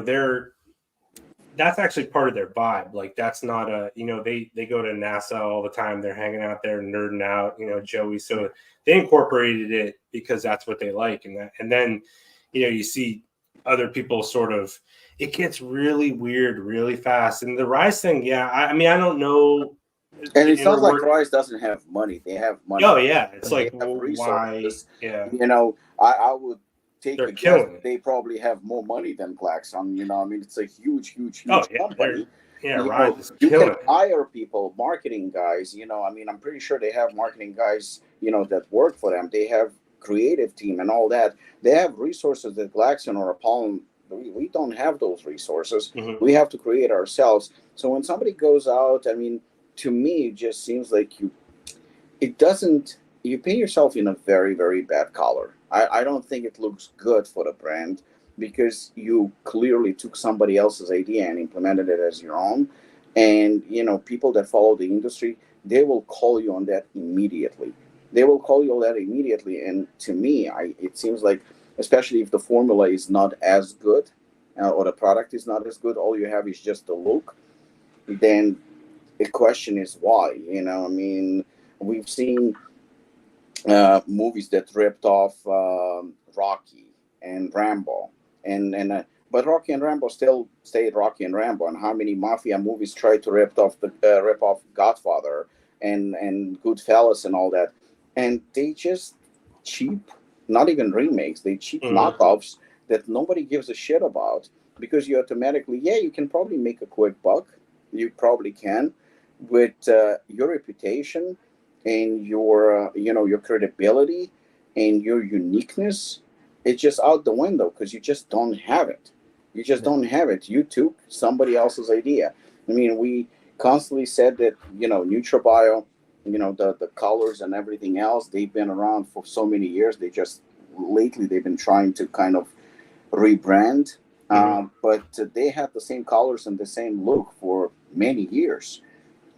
that's actually part of their vibe. Like that's not a, you know, they go to NASA all the time. They're hanging out there, nerding out, you know, Joey. So they incorporated it because that's what they like. And then, you know, you see other people sort of, it gets really weird really fast. And the Rice thing, yeah, I mean, I don't know. And it's not like Rice doesn't have money. They have money. Oh yeah. It's like, why? Yeah. You know, I would take a guess, they probably have more money than Glaxon. You know, I mean, it's a huge company. Yeah, right. You can hire people, marketing guys. You know, I mean, I'm pretty sure they have marketing guys, you know, that work for them. They have creative team and all that. They have resources that Glaxon or Apollon, we don't have those resources. We have to create ourselves. So when somebody goes out, I mean, to me, it just seems like you paint yourself in a very, very bad color. I don't think it looks good for the brand. because you clearly took somebody else's idea and implemented it as your own. And people that follow the industry, they will call you on that immediately. They will call you on that immediately. And to me, it seems like, especially if the formula is not as good, or the product is not as good, all you have is just the look, then the question is why. I mean, we've seen movies that ripped off Rocky and Rambo, but Rocky and Rambo still stayed Rocky and Rambo. And how many mafia movies tried to rip off Godfather and Goodfellas and all that, and they just cheap, not even remakes, they cheap knockoffs that nobody gives a shit about, because you automatically, you can probably make a quick buck, you probably can, with your reputation and your your credibility and your uniqueness, it's just out the window, because you just don't have it. Don't have it. You took somebody else's idea. I mean, we constantly said that NutraBio, the colors and everything else, they've been around for so many years. Lately they've been trying to kind of rebrand, but they had the same colors and the same look for many years.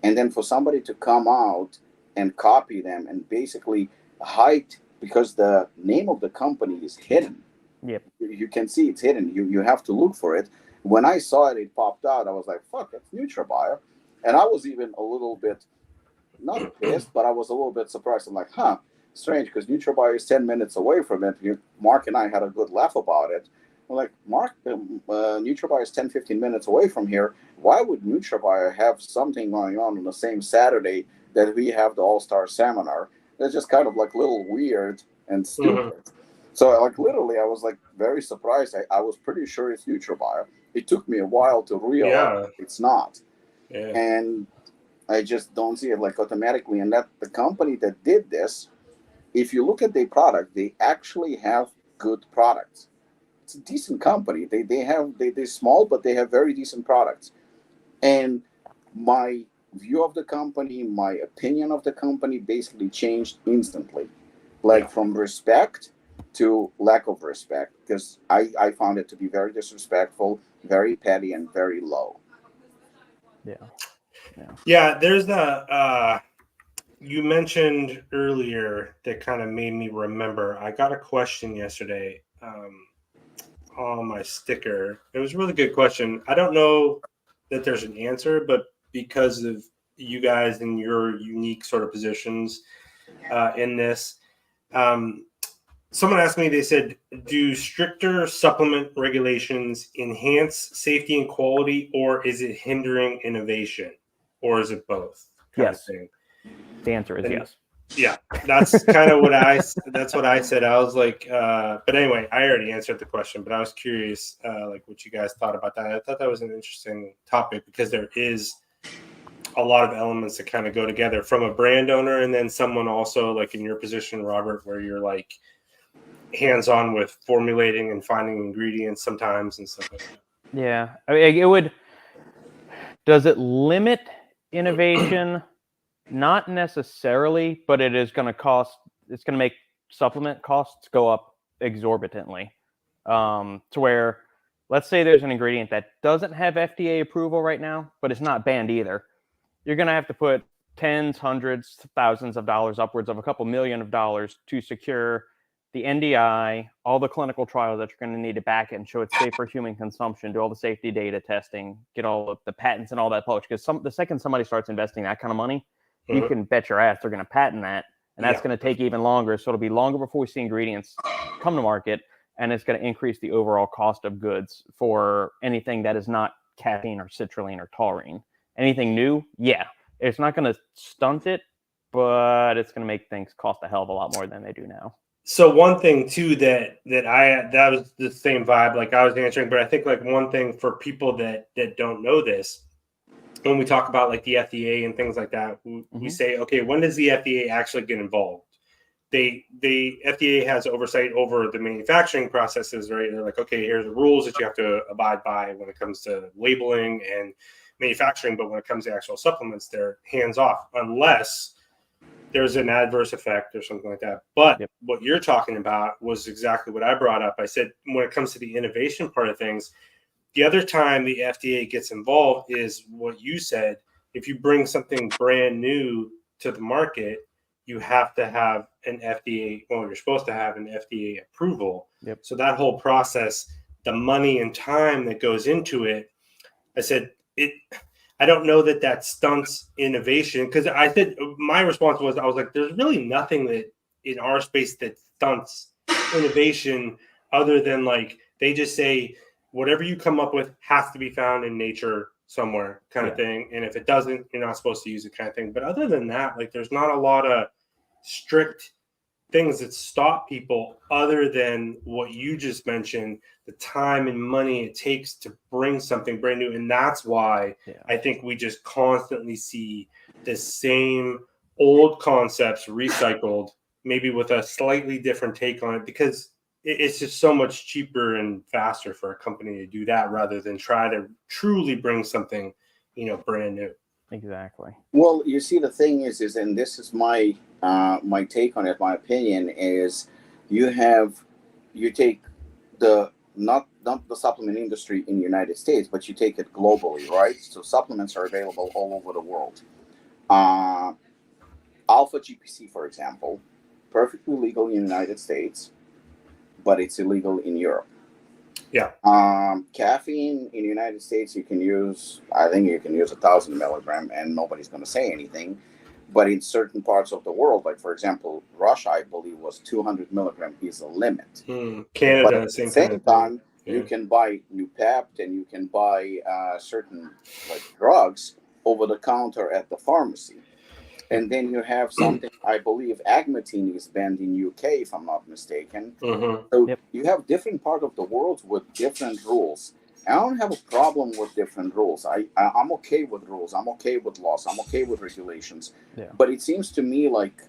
And then for somebody to come out and copy them and basically hide, because the name of the company is hidden. Yep. You can see it's hidden. You have to look for it. When I saw it, it popped out. I was like, fuck, it's NutraBio. And I was even a little bit, not pissed, but I was a little bit surprised. I'm like, strange, because NutraBio is 10 minutes away from it. Mark and I had a good laugh about it. I'm like, Mark, NutraBio is 10, 15 minutes away from here. Why would NutraBio have something going on the same Saturday that we have the All-Star Seminar? That's just kind of like a little weird and stupid. So like literally, I was like very surprised. I was pretty sure it's NutraBio. It took me a while to realize it's not. Yeah. And I just don't see it like automatically. And that the company that did this, if you look at their product, they actually have good products. It's a decent company. They're small, but they have very decent products. And my view of the company, my opinion of the company basically changed instantly. From respect to lack of respect, because I found it to be very disrespectful, very petty, and very low. Yeah, there's you mentioned earlier that kind of made me remember. I got a question yesterday on my sticker. It was a really good question. I don't know that there's an answer, but because of you guys and your unique sort of positions in this, someone asked me, they said, do stricter supplement regulations enhance safety and quality, or is it hindering innovation, or is it both? Yes. The answer is yes. Yeah, that's kind of what I said. I was like, but anyway, I already answered the question, but I was curious, like what you guys thought about that. I thought that was an interesting topic, because there is a lot of elements that kind of go together from a brand owner, and then someone also like in your position, Robert, where you're like hands-on with formulating and finding ingredients sometimes and stuff like that. Yeah, I mean, does it limit innovation? Not necessarily, but it is going to make supplement costs go up exorbitantly. To where, let's say there's an ingredient that doesn't have FDA approval right now, but it's not banned either. You're going to have to put tens, hundreds, thousands of dollars, upwards of a couple $1 million to secure the NDI, all the clinical trials that you're going to need to back it and show it's safe for human consumption, do all the safety data testing, get all of the patents and all that published. Because the second somebody starts investing that kind of money, you can bet your ass they're going to patent that. And that's going to take even longer. So it'll be longer before we see ingredients come to market. And it's going to increase the overall cost of goods for anything that is not caffeine or citrulline or taurine. Anything new, it's not going to stunt it, but it's going to make things cost a hell of a lot more than they do now. So one thing too that was the same vibe like I was answering, but I think like one thing for people that don't know this, when we talk about like the FDA and things like that, we say, okay, when does the FDA actually get involved? The FDA has oversight over the manufacturing processes, right? They're like, okay, here's the rules that you have to abide by when it comes to labeling and manufacturing, but when it comes to actual supplements, they're hands off, unless there's an adverse effect or something like that. But Yep. what you're talking about was exactly what I brought up. I said, when it comes to the innovation part of things, the other time the FDA gets involved is what you said. If you bring something brand new to the market, you have to have an FDA, well, you're supposed to have an FDA approval. Yep. So that whole process, the money and time that goes into it, I said, I don't know that stunts innovation, because I said, my response was, I was like, there's really nothing that in our space that stunts innovation other than like they just say whatever you come up with has to be found in nature somewhere kind of thing. And if it doesn't, you're not supposed to use it kind of thing. But other than that, like there's not a lot of strict things that stop people other than what you just mentioned, the time and money it takes to bring something brand new. And that's why I think we just constantly see the same old concepts recycled, maybe with a slightly different take on it, because it's just so much cheaper and faster for a company to do that rather than try to truly bring something, brand new. Exactly. Well, you see, the thing is, and this is my my take on it, my opinion is, you take the not the supplement industry in the United States, but you take it globally, right? So supplements are available all over the world. Alpha GPC, for example, perfectly legal in the United States, but it's illegal in Europe. Yeah. Caffeine in the United States, I think you can use 1,000 milligram and nobody's going to say anything. But in certain parts of the world, like for example, Russia, I believe was 200 milligram is a limit. Canada, but at the same same kind of time, thing. you can buy Nupapt and you can buy certain like drugs over the counter at the pharmacy. And then you have something, I believe Agmatine is banned in UK, if I'm not mistaken. So you have different part of the world with different rules. I don't have a problem with different rules. I'm okay with rules. I'm okay with laws. I'm okay with regulations. Yeah. But it seems to me like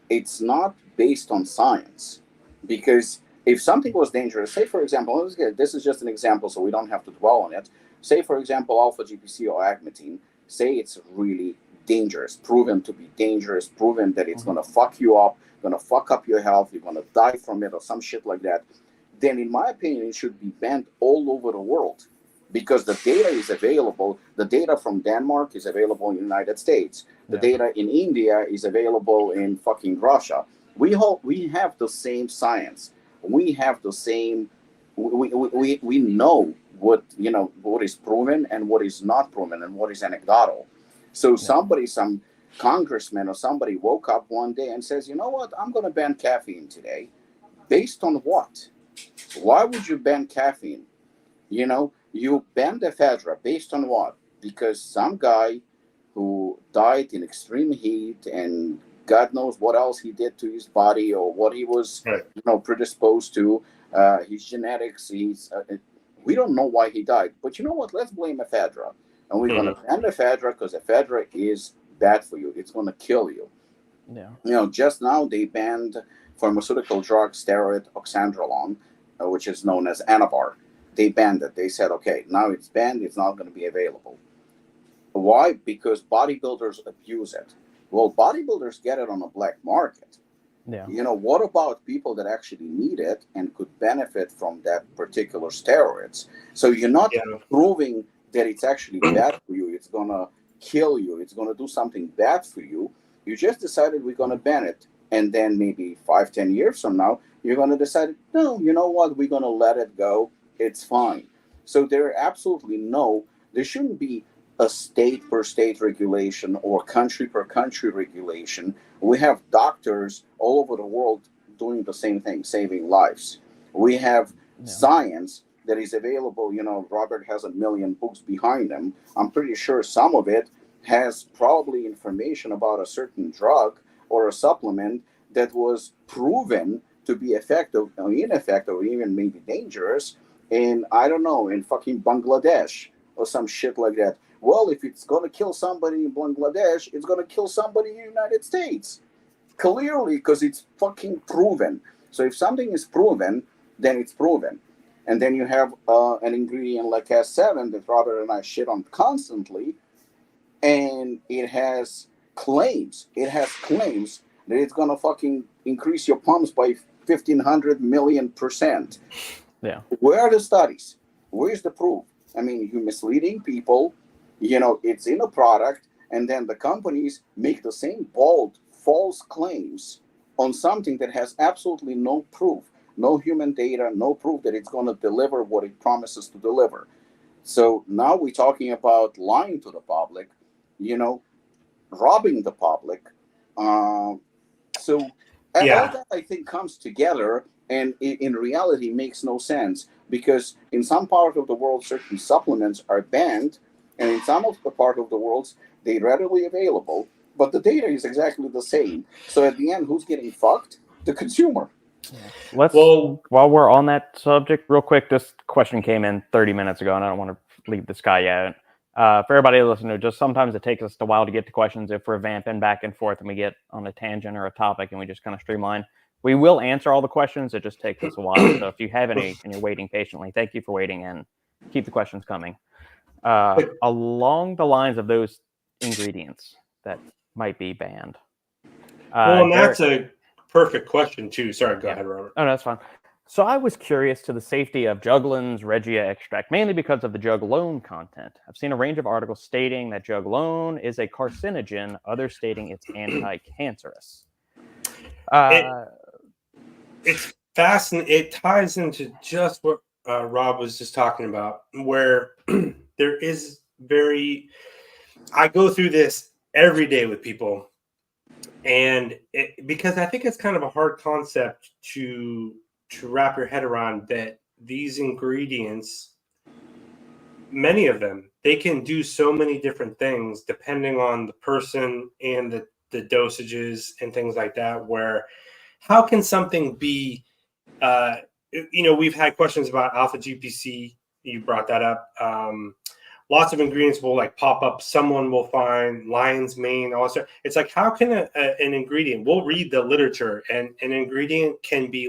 it's not based on science. Because if something was dangerous, say for example, this is just an example so we don't have to dwell on it. Say for example, alpha GPC or Agmatine, say it's really dangerous, proven to be dangerous, proven that it's going to fuck you up, going to fuck up your health, you're going to die from it or some shit like that, then in my opinion, it should be banned all over the world, because the data is available. The data from Denmark is available in the United States. The data in India is available in fucking Russia. We have the same science. We have the same, we know what is proven and what is not proven and what is anecdotal. So some congressman or somebody woke up one day and says, you know what, I'm going to ban caffeine today. Based on what? Why would you ban caffeine? You banned ephedra based on what? Because some guy who died in extreme heat and God knows what else he did to his body or what he was predisposed to, his genetics, we don't know why he died. But you know what? Let's blame ephedra. And we're going to ban ephedra because ephedra is bad for you. It's going to kill you. Yeah. Just now they banned pharmaceutical drug steroid oxandrolone, which is known as Anavar. They banned it. They said, okay, now it's banned. It's not going to be available. Why? Because bodybuilders abuse it. Well, bodybuilders get it on a black market. Yeah. What about people that actually need it and could benefit from that particular steroids? So you're not proving that it's actually bad for you. It's going to kill you. It's going to do something bad for you. You just decided we're going to ban it. And then maybe 5-10 years from now, you're going to decide, no, you know what? We're going to let it go. It's fine. So there shouldn't be a state per state regulation or country per country regulation. We have doctors all over the world doing the same thing, saving lives. We have science that is available. Robert has 1 million books behind him. I'm pretty sure some of it has probably information about a certain drug or a supplement that was proven to be effective or ineffective or even maybe dangerous in, I don't know, in fucking Bangladesh or some shit like that. Well, if it's going to kill somebody in Bangladesh, it's going to kill somebody in the United States. Clearly, because it's fucking proven. So if something is proven, then it's proven. And then you have an ingredient like S7 that Robert and I shit on constantly, and it has claims. that it's gonna fucking increase your pumps by 1,500 million%. Yeah. Where are the studies? Where's the proof? I mean, you're misleading people. It's in a product, and then the companies make the same bold, false claims on something that has absolutely no proof, no human data, no proof that it's going to deliver what it promises to deliver. So now we're talking about lying to the public, robbing the public. So all that, I think, comes together, and in reality makes no sense, because in some part of the world certain supplements are banned, and in some of the part of the world they're readily available, but the data is exactly the same. So at the end, who's getting fucked? The consumer. While we're on that subject, real quick, this question came in 30 minutes ago, and I don't want to leave this guy yet. For everybody listening, just sometimes it takes us a while to get to questions if we're vamping back and forth and we get on a tangent or a topic and we just kind of streamline. We will answer all the questions. It just takes us a while. So if you have any and you're waiting patiently, thank you for waiting, and keep the questions coming. Along the lines of those ingredients that might be banned. And that's a perfect question too. Sorry, go ahead, Robert. Oh, no, that's fine. So I was curious to the safety of Juglans Regia extract, mainly because of the juglone content. I've seen a range of articles stating that juglone is a carcinogen, others stating it's anti-cancerous. It's fascinating. It ties into just what Rob was just talking about, where there is I go through this every day with people, and because I think it's kind of a hard concept to wrap your head around, that these ingredients, many of them, they can do so many different things depending on the person and the dosages and things like that, where how can something be we've had questions about alpha GPC. You brought that up. Lots of ingredients will pop up. Someone will find lion's mane. Also, it's like, how can an ingredient? We'll read the literature, and an ingredient can be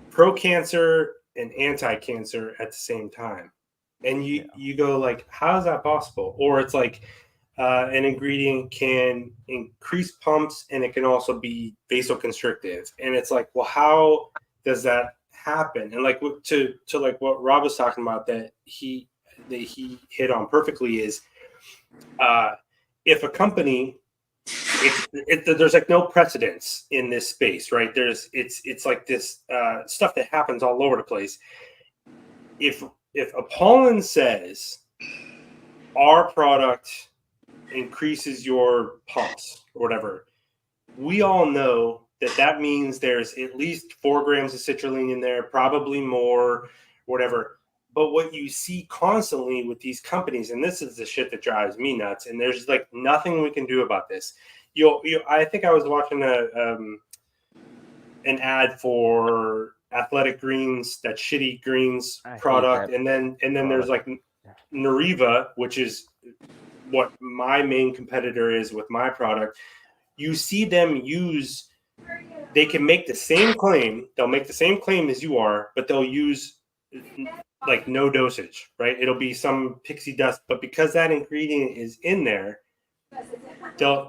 pro-cancer and anti-cancer at the same time, and you go how is that possible? Or it's an ingredient can increase pumps, and it can also be vasoconstrictive, and it's well, how does that happen? And to what Rob was talking about, that he hit on perfectly, is if a company, there's no precedence in this space, right? It's like this stuff that happens all over the place. If Apollon says our product increases your pumps or whatever, we all know that means there's at least 4 grams of citrulline in there, probably more, whatever. But what you see constantly with these companies, and this is the shit that drives me nuts, and there's nothing we can do about this. I think I was watching an ad for Athletic Greens, that shitty greens product, and then there's Nariva, which is what my main competitor is with my product. You see them they can make the same claim. They'll make the same claim as you are, but they'll use no dosage, right? It'll be some pixie dust, but because that ingredient is in there,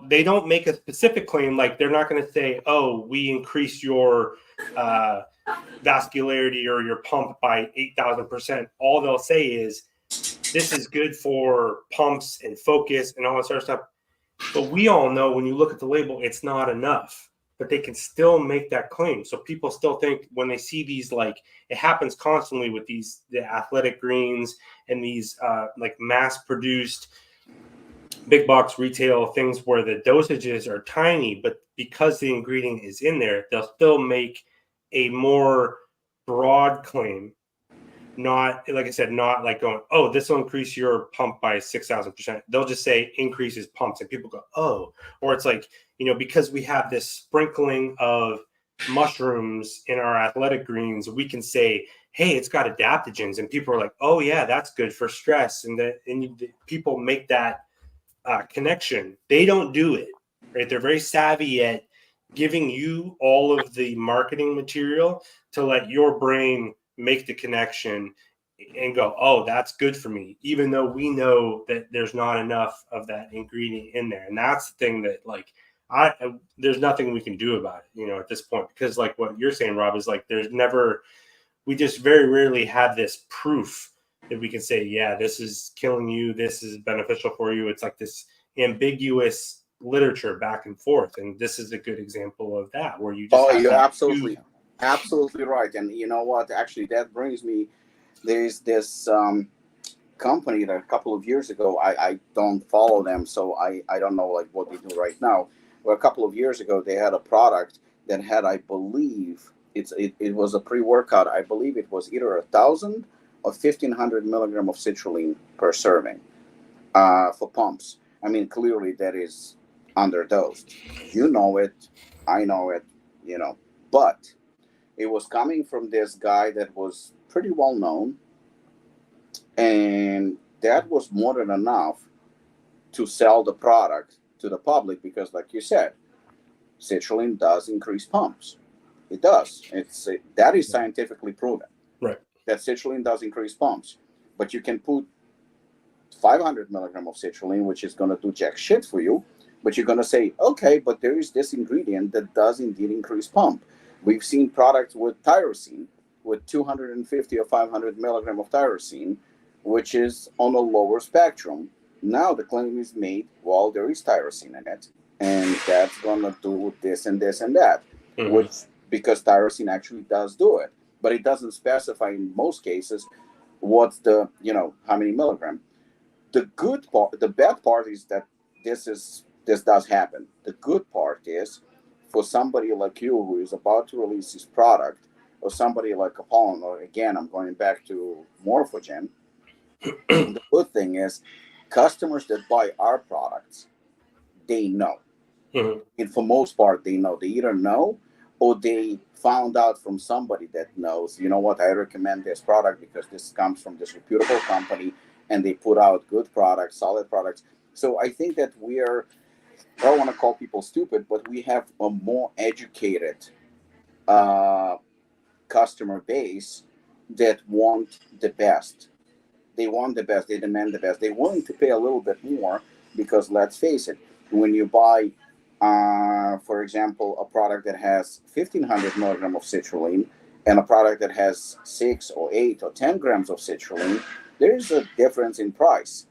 they don't make a specific claim. They're not going to say, oh, we increase your vascularity or your pump by 8,000%. All they'll say is, this is good for pumps and focus and all that sort of stuff. But we all know, when you look at the label, it's not enough. But they can still make that claim. So people still think, when they see these, it happens constantly with the Athletic Greens and these mass-produced big box retail things where the dosages are tiny, but because the ingredient is in there, they'll still make a more broad claim. Not, like I said, not going, oh, this will increase your pump by 6,000%. They'll just say increases pumps, and people go, oh. Or it's because we have this sprinkling of mushrooms in our Athletic Greens, we can say, hey, it's got adaptogens, and people are like, oh yeah, that's good for stress, and people make that connection. They don't do it, right? They're very savvy at giving you all of the marketing material to let your brain make the connection and go, oh, that's good for me, even though we know that there's not enough of that ingredient in there. And that's the thing that there's nothing we can do about it, at this point, because like what you're saying, Rob, is like we just very rarely have this proof that we can say, yeah, this is killing you, this is beneficial for you. It's like this ambiguous literature back and forth, and this is a good example of that, where you just you're absolutely right. And you know what? Actually, that brings me. There's this company that a couple of years ago, I don't follow them, so I don't know like what they do right now. But a couple of years ago, they had a product that had, I believe, it was a pre-workout. I believe it was either 1,000 or 1,500 milligram of citrulline per serving for pumps. I mean, clearly that is underdosed. You know it, I know it, but it was coming from this guy that was pretty well known, and that was more than enough to sell the product to the public, because like you said, citrulline does increase pumps. It does. That is scientifically proven. Right. That citrulline does increase pumps. But you can put 500 milligram of citrulline, which is going to do jack shit for you, but you're going to say, okay, but there is this ingredient that does indeed increase pump. We've seen products with tyrosine, with 250 or 500 milligram of tyrosine, which is on a lower spectrum. Now the claim is made, well, there is tyrosine in it, and that's going to do this and this and that, which, because tyrosine actually does do it, but it doesn't specify in most cases what's the, how many milligram. The good part, the bad part is that this does happen. The good part is, for somebody like you who is about to release this product, or somebody like Apollon, or again, I'm going back to Morphogen, the good thing is, customers that buy our products, they know. And for most part, they know. They either know, or they found out from somebody that knows, you know what, I recommend this product because this comes from this reputable company, and they put out good products, solid products. So I think that I don't want to call people stupid, but we have a more educated customer base that want the best. They want the best. They demand the best. They're willing to pay a little bit more because, let's face it, when you buy, for example, a product that has 1,500 milligram of citrulline and a product that has 6 or 8 or 10 grams of citrulline, there's a difference in price.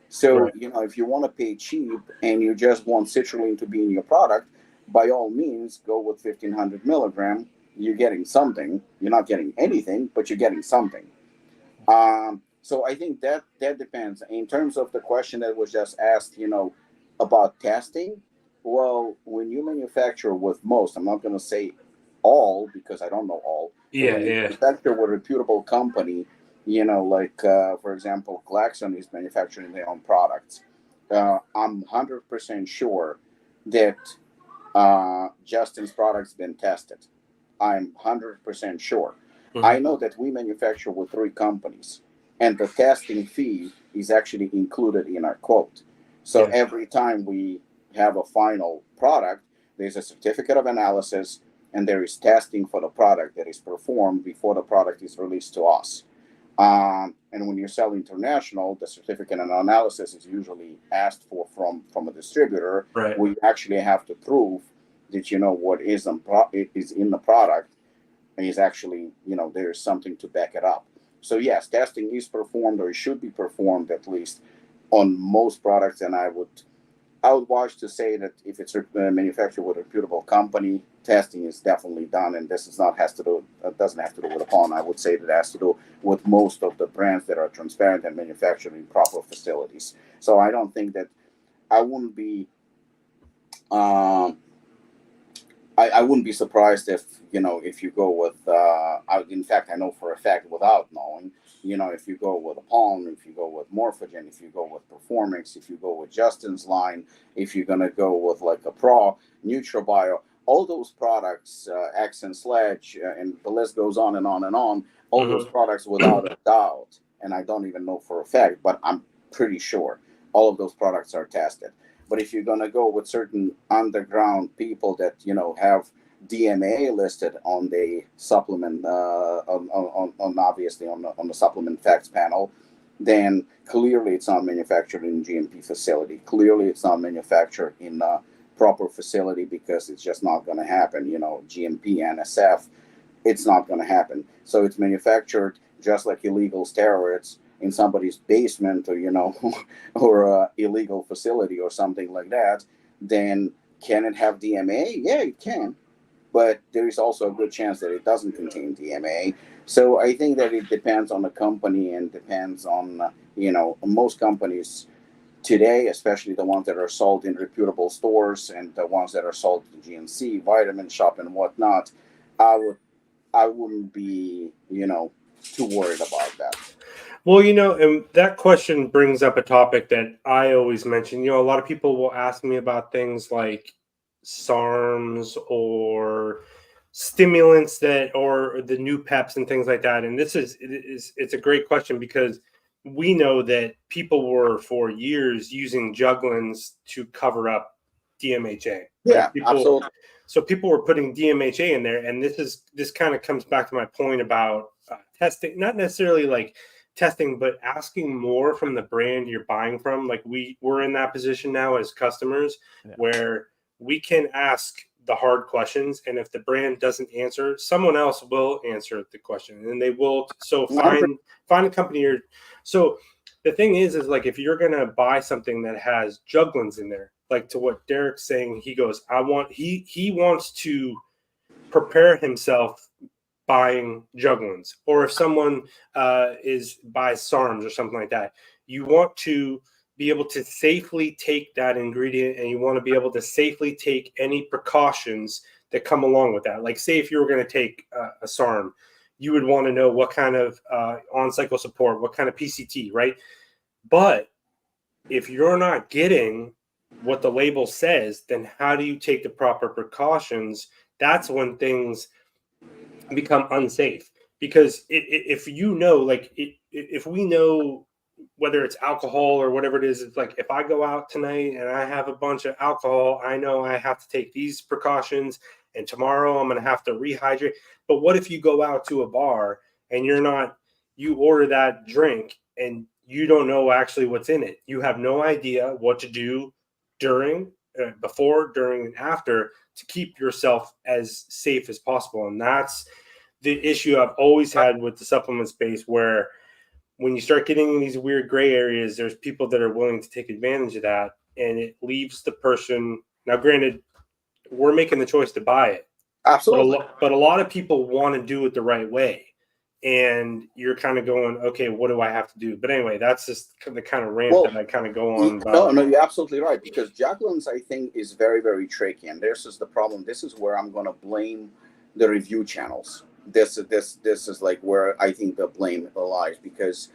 So, right. If you want to pay cheap and you just want citrulline to be in your product, by all means, go with 1,500 milligram. You're getting something. You're not getting anything, but you're getting something. So I think that depends. In terms of the question that was just asked, about testing, well, when you manufacture with most, I'm not going to say all because I don't know all. Yeah. Manufacture with a reputable company, for example, Glaxon is manufacturing their own products. I'm 100% sure that Justin's product's been tested. I'm 100% sure. I know that we manufacture with 3 companies, and the testing fee is actually included in our quote. So every time we have a final product, there's a certificate of analysis, and there is testing for the product that is performed before the product is released to us. And when you sell international, the certificate of analysis is usually asked for from a distributor. Right. We actually have to prove that what is in the product is actually, there is something to back it up. So yes, testing is performed, or it should be performed at least on most products. And I would watch to say that if it's manufactured with a reputable company, testing is definitely done. And this doesn't have to do with Apollon. I would say that it has to do with most of the brands that are transparent and manufactured in proper facilities. So I don't think that I wouldn't be. I wouldn't be surprised if you go with. In fact, I know for a fact without knowing. If you go with Apollon, if you go with Morphogen, if you go with Performix, if you go with Justin's line, if you're gonna go with like a Pro, NutraBio, all those products, Accent Sledge, and the list goes on and on and on. All those products, without a doubt, and I don't even know for a fact, but I'm pretty sure all of those products are tested. But if you're going to go with certain underground people that, have DMA listed on the supplement, obviously on the supplement facts panel, then clearly it's not manufactured in GMP facility. Clearly it's not manufactured in proper facility because it's just not going to happen. GMP, NSF, it's not going to happen. So it's manufactured just like illegal steroids in somebody's basement, or or a illegal facility or something like that. Then can it have DMA? Yeah, it can, but there is also a good chance that it doesn't contain DMA. So I think that it depends on the company and depends on most companies today, especially the ones that are sold in reputable stores and the ones that are sold to GNC, Vitamin Shop, and whatnot. I wouldn't be too worried about that. Well, and that question brings up a topic that I always mention. A lot of people will ask me about things like SARMs or stimulants or the new peps and things like that. And it's a great question because we know that people were for years using Juglans to cover up DMHA. Yeah, absolutely. So people were putting DMHA in there, and this kind of comes back to my point about testing, not necessarily like testing, but asking more from the brand you're buying from. Like we're in that position now as customers where we can ask the hard questions, and if the brand doesn't answer, someone else will answer the question, and they will. So find a company. So the thing is like if you're gonna buy something that has Juglans in there, like to what Derek's saying, he goes, he wants to prepare himself buying Juglans, or if someone buys SARMs or something like that, you want to be able to safely take that ingredient, and you want to be able to safely take any precautions that come along with that. Like say if you were going to take a SARM, you would want to know what kind of on-cycle support, what kind of PCT, right? But if you're not getting what the label says, then how do you take the proper precautions? That's when things become unsafe, because if if we know whether it's alcohol or whatever it is, it's like if I go out tonight and I have a bunch of alcohol, I know I have to take these precautions, and tomorrow I'm going to have to rehydrate. But what if you go out to a bar and you order that drink and you don't know actually what's in it? You have no idea what to do before, during, and after to keep yourself as safe as possible. And that's the issue I've always had with the supplement space, where when you start getting in these weird gray areas, there's people that are willing to take advantage of that, and it leaves the person. Now, granted, we're making the choice to buy it. Absolutely. But a lot of people want to do it the right way. And you're kind of going, okay, what do I have to do? But anyway, that's just the kind of rant that I kind of go on about. No, you're absolutely right, because Juglans, I think, is very, very tricky. And this is the problem. This is where I'm going to blame the review channels. This is like where I think the blame lies, because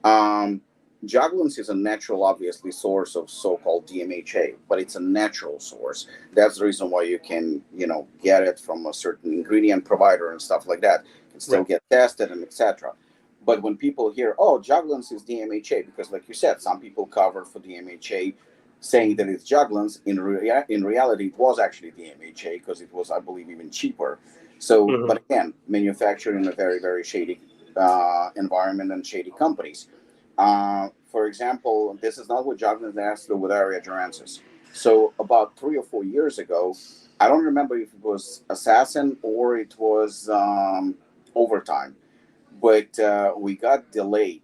Juglans is a natural, obviously, source of so-called DMHA, but it's a natural source. That's the reason why you can, get it from a certain ingredient provider and stuff like that. It can still get tested and etc. But when people hear, oh, Juglans is DMHA, because like you said, some people cover for DMHA saying that it's Juglans. In reality, it was actually DMHA, because it was, I believe, even cheaper. So, but again, manufactured in a very, very shady environment and shady companies. For example, this is not what Juglans has to do with Area Durancis. So about 3 or 4 years ago, I don't remember if it was Assassin or it was Overtime, but we got delayed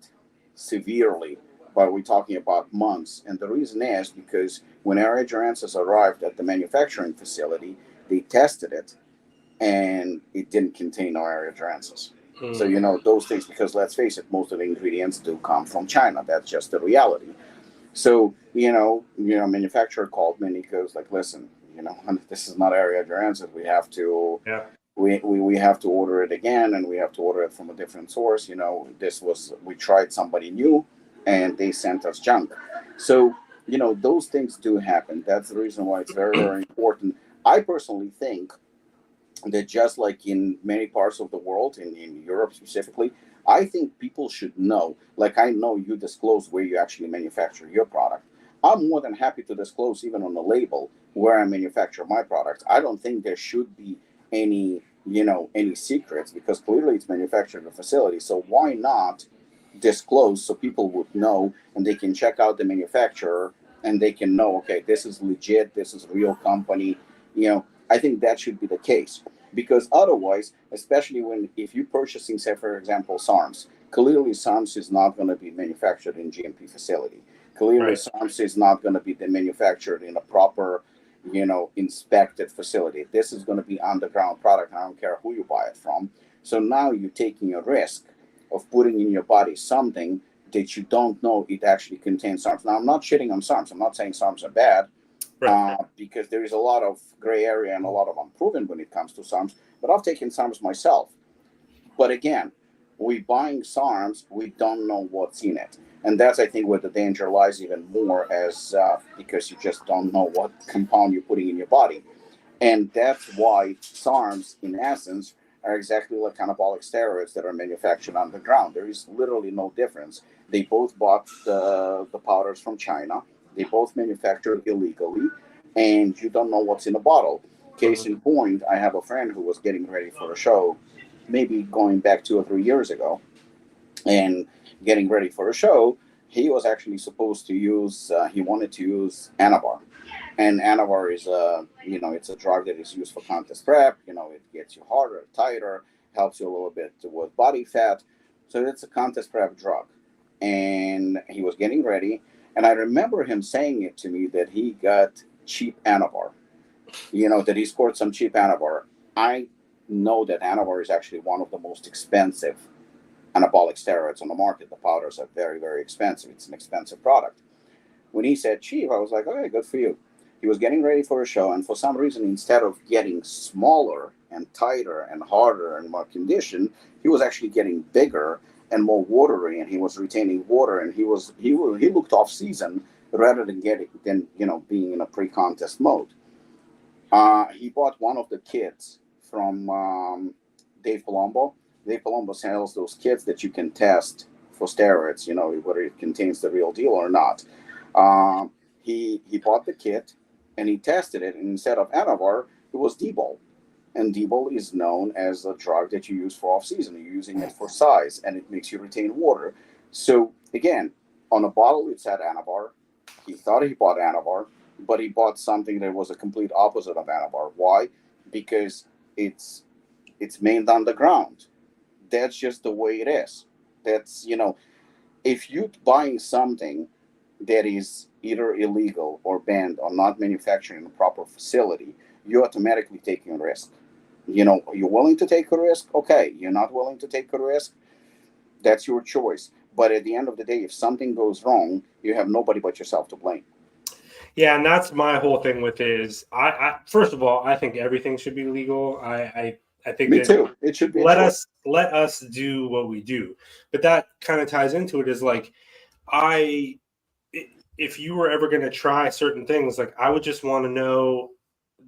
severely. But we're talking about months. And the reason is because when Area Durancis arrived at the manufacturing facility, they tested it, and it didn't contain no Area Durancis. So, those things, because let's face it, most of the ingredients do come from China. That's just the reality. So, manufacturer called me and he goes like, listen, this is not Area Durancis. We have to, we have to order it again, and we have to order it from a different source. We tried somebody new and they sent us junk. So, those things do happen. That's the reason why it's very, very important. I personally think that just like in many parts of the world, in Europe specifically, I think people should know. Like, I know you disclose where you actually manufacture your product. I'm more than happy to disclose, even on the label, where I manufacture my products. I don't think there should be any secrets, because clearly it's manufactured in a facility. So why not disclose so people would know, and they can check out the manufacturer and they can know, okay, this is legit, this is a real company. I think that should be the case, because otherwise, especially if you're purchasing, say for example, SARMs, clearly SARMs is not going to be manufactured in GMP facility. Clearly Right. SARMs is not going to be manufactured in a proper, inspected facility. This is going to be underground product. I don't care who you buy it from. So now you're taking a risk of putting in your body something that you don't know it actually contains SARMs. Now, I'm not shitting on SARMs. I'm not saying SARMs are bad, Right. because there is a lot of gray area and a lot of unproven when it comes to SARMs. But I've taken SARMs myself. But again, we buying SARMs, we don't know what's in it. And that's, I think, where the danger lies even more, as because you just don't know what compound you're putting in your body. And that's why SARMs, in essence, are exactly like anabolic steroids that are manufactured underground. There is literally no difference. They both bought the powders from China. They both manufactured illegally, and you don't know what's in a bottle. Case in point, I have a friend who was getting ready for a show, maybe going back 2 or 3 years ago, and getting ready for a show. He was actually supposed to use, he wanted to use Anavar. And Anavar is it's a drug that is used for contest prep. It gets you harder, tighter, helps you a little bit with body fat. So it's a contest prep drug. And he was getting ready. And I remember him saying it to me that he got cheap Anavar, that he scored some cheap Anavar. I know that Anavar is actually one of the most expensive anabolic steroids on the market. The powders are very, very expensive. It's an expensive product. When he said cheap, I was like, okay, good for you. He was getting ready for a show, and for some reason, instead of getting smaller and tighter and harder and more conditioned, he was actually getting bigger and more watery, and he was retaining water, and he looked off season rather than being in a pre-contest mode. He bought one of the kits from Dave Palumbo. Dave Palumbo sells those kits that you can test for steroids, whether it contains the real deal or not. He bought the kit and he tested it, and instead of Anavar, it was D-Bol. And D-Bol is known as a drug that you use for off-season. You're using it for size, and it makes you retain water. So again, on a bottle it said Anavar. He thought he bought Anavar, but he bought something that was a complete opposite of Anavar. Why? Because it's made underground. That's just the way it is. That's, if you're buying something that is either illegal or banned or not manufactured in a proper facility, you're automatically taking a risk. You're willing to take a risk? Okay. You're not willing to take a risk? That's your choice. But at the end of the day, if something goes wrong, you have nobody but yourself to blame. Yeah, and that's my whole thing with it is, I first of all, I think everything should be legal. I think Me that too. It should be. let us do what we do. But that kind of ties into it is like, if you were ever going to try certain things, like I would just want to know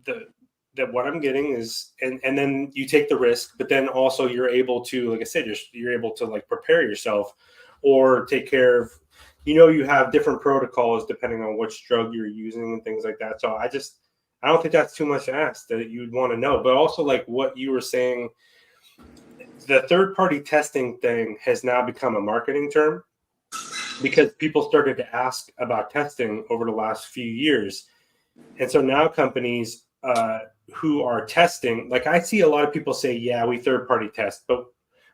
that what I'm getting is, and then you take the risk, but then also you're able to, like I said, you're able to like prepare yourself or take care of, you have different protocols depending on which drug you're using and things like that. So I don't think that's too much to ask that you'd want to know, but also like what you were saying, the third-party testing thing has now become a marketing term because people started to ask about testing over the last few years. And so now companies who are testing, like I see a lot of people say, yeah, we third-party test, but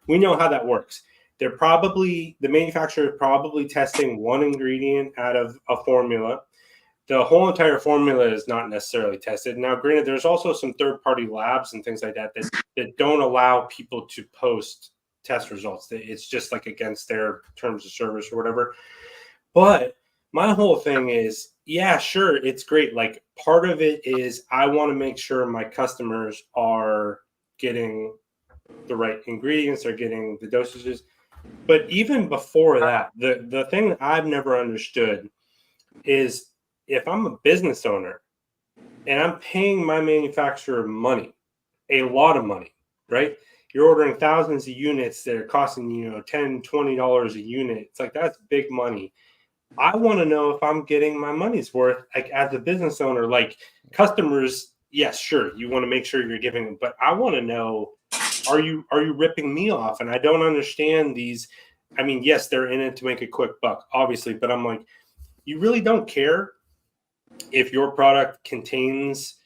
we know how that works. The manufacturer is probably testing one ingredient out of a formula. The whole entire formula is not necessarily tested. Now, granted, there's also some third-party labs and things like that don't allow people to post test results. It's just like against their terms of service or whatever. But my whole thing is, yeah, sure, it's great. Like part of it is I want to make sure my customers are getting the right ingredients, are getting the dosages. But even before that, the thing that I've never understood is if I'm a business owner and I'm paying my manufacturer money, a lot of money, right? You're ordering thousands of units that are costing $10, $20 a unit. It's like, that's big money. I want to know if I'm getting my money's worth, like as a business owner. Like customers, yes, sure, you want to make sure you're giving them, but I want to know, are you ripping me off? And I don't understand these. I mean, yes, they're in it to make a quick buck, obviously, but I'm like, you really don't care if your product contains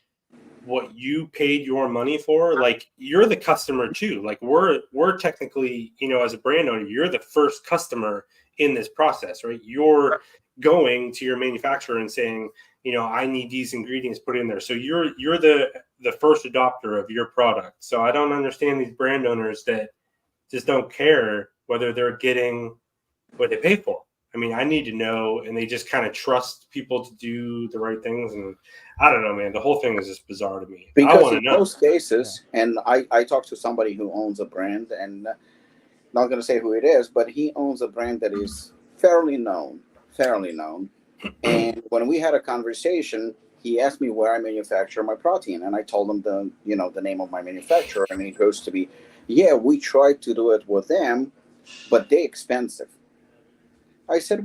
what you paid your money for, like you're the customer too. Like we're technically, as a brand owner, you're the first customer in this process, right? You're going to your manufacturer and saying, I need these ingredients put in there. So you're the first adopter of your product. So I don't understand these brand owners that just don't care whether they're getting what they pay for. I mean, I need to know, and they just kind of trust people to do the right things. And I don't know, man, the whole thing is just bizarre to me. I Because want to in know. most cases, and I talked to somebody who owns a brand, and not going to say who it is, but he owns a brand that is fairly known. And when we had a conversation, he asked me where I manufacture my protein, and I told him the name of my manufacturer, and he goes to me, "Yeah, we tried to do it with them, but they're expensive." I said,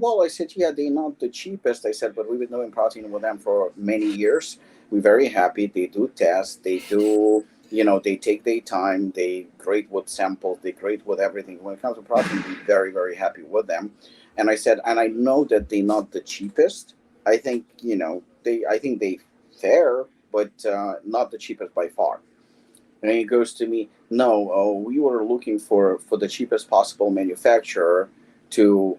yeah, they're not the cheapest. I said, but we've been doing protein with them for many years. We're very happy. They do tests. They do, they take their time. They great with samples. They great with everything. When it comes to protein, we're very, very happy with them. And I said, and I know that they're not the cheapest. I think, I think they fair, but not the cheapest by far. And he goes to me, no, we were looking for the cheapest possible manufacturer to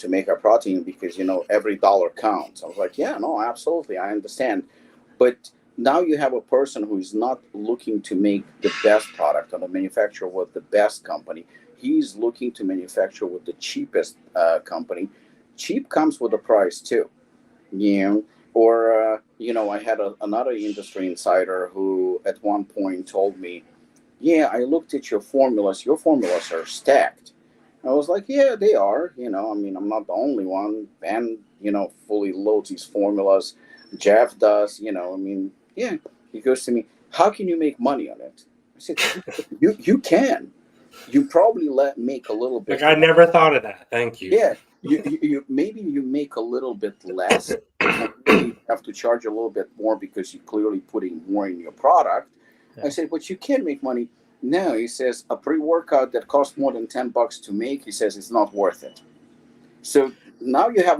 make our protein because every dollar counts. I was like, yeah, no, absolutely, I understand. But now you have a person who is not looking to make the best product or the manufacturer with the best company. He's looking to manufacture with the cheapest company. Cheap comes with a price too, or I had another industry insider who at one point told me, yeah, I looked at your formulas are stacked. I was like, yeah, they are. I mean, I'm not the only one. Ben, fully loads these formulas. Jeff does. I mean, yeah. He goes to me, how can you make money on it? I said, you can. You probably make a little bit. Like, I never thought of that. Thank you. Yeah, you maybe you make a little bit less, and you have to charge a little bit more because you're clearly putting more in your product. Yeah. I said, but you can make money. No, he says, a pre-workout that costs more than $10 to make, he says it's not worth it. So now you have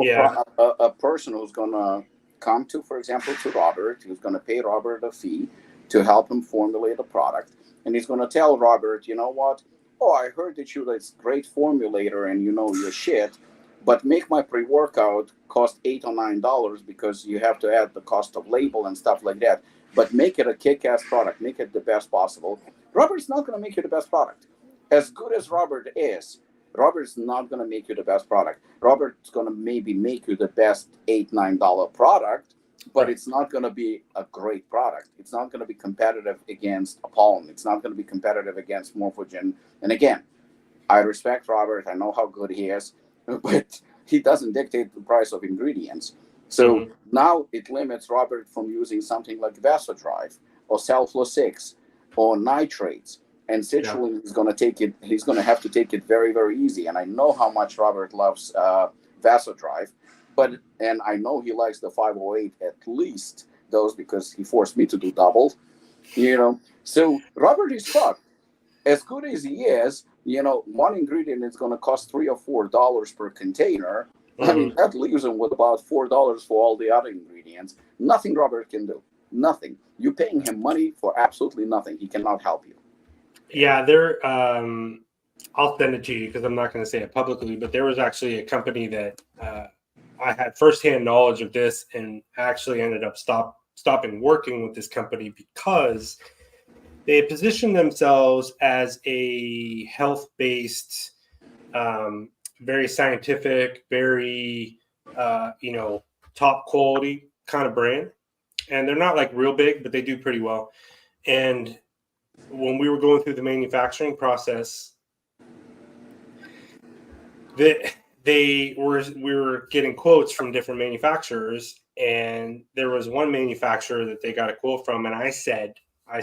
a person who's going to come to, for example, to Robert, who's going to pay Robert a fee to help him formulate a product. And he's going to tell Robert, you know what? Oh, I heard that you're this great formulator and you know your shit, but make my pre-workout cost $8 or $9 because you have to add the cost of label and stuff like that. But make it a kick-ass product. Make it the best possible. Robert's not going to make you the best product. As good as Robert is, Robert's not going to make you the best product. Robert's going to maybe make you the best $8, $9 product, but it's not going to be a great product. It's not going to be competitive against Apollon. It's not going to be competitive against Morphogen. And again, I respect Robert. I know how good he is, but he doesn't dictate the price of ingredients. So now it limits Robert from using something like Vasodrive or Sulflo-6 or nitrates. And citrulline is going to take it. He's going to have to take it very, very easy. And I know how much Robert loves Vasodrive, and I know he likes the 508 at least those because he forced me to do double. So Robert is fucked. As good as he is, one ingredient is going to cost $3 or $4 per container. I mean, that leaves him with about $4 for all the other ingredients. Nothing Robert can do. Nothing. You're paying him money for absolutely nothing. He cannot help you. Yeah, I'll send it to you because I'm not going to say it publicly, but there was actually a company that I had firsthand knowledge of this and actually ended up stopping working with this company because they positioned themselves as a health-based, very scientific, very, top quality kind of brand. And they're not like real big, but they do pretty well. And when we were going through the manufacturing process, we were getting quotes from different manufacturers, and there was one manufacturer that they got a quote from, and I said, I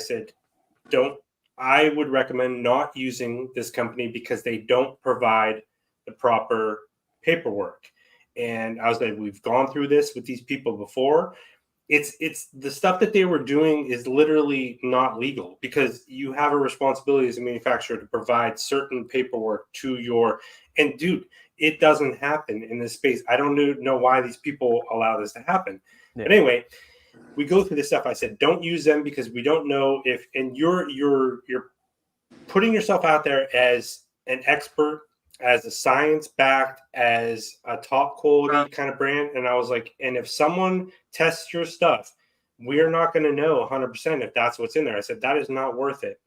would recommend not using this company because they don't provide the proper paperwork. And I was like, we've gone through this with these people before. It's the stuff that they were doing is literally not legal because you have a responsibility as a manufacturer to provide certain paperwork to and dude, it doesn't happen in this space. I don't know why these people allow this to happen. Yeah. But anyway, we go through this stuff. I said, don't use them because we don't know if, and you're putting yourself out there as an expert, as a science-backed, as a top quality kind of brand. And I was like, and if someone tests your stuff, we're not going to know 100% if that's what's in there. I said, that is not worth it.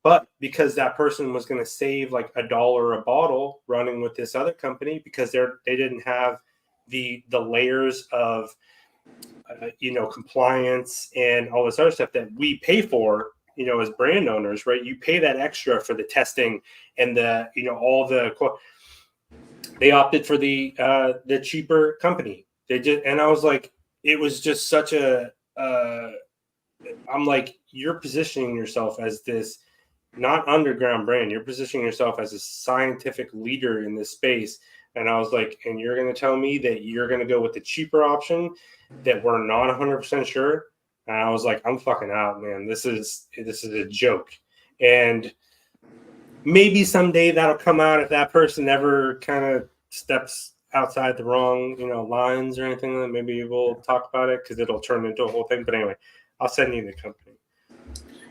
But because that person was going to save like $1 a bottle running with this other company because they didn't have the layers of compliance and all this other stuff that we pay for, as brand owners, right? You pay that extra for the testing and the they opted for the cheaper company. And I was like, it was just such a I'm like, you're positioning yourself as this not underground brand. You're positioning yourself as a scientific leader in this space. And I was like, and you're going to tell me that you're going to go with the cheaper option that we're not 100% sure? And I was like, I'm fucking out, man. This is a joke. And maybe someday that'll come out if that person ever kind of steps outside the wrong, lines or anything. Like that. Maybe we'll talk about it because it'll turn into a whole thing. But anyway, I'll send you the company.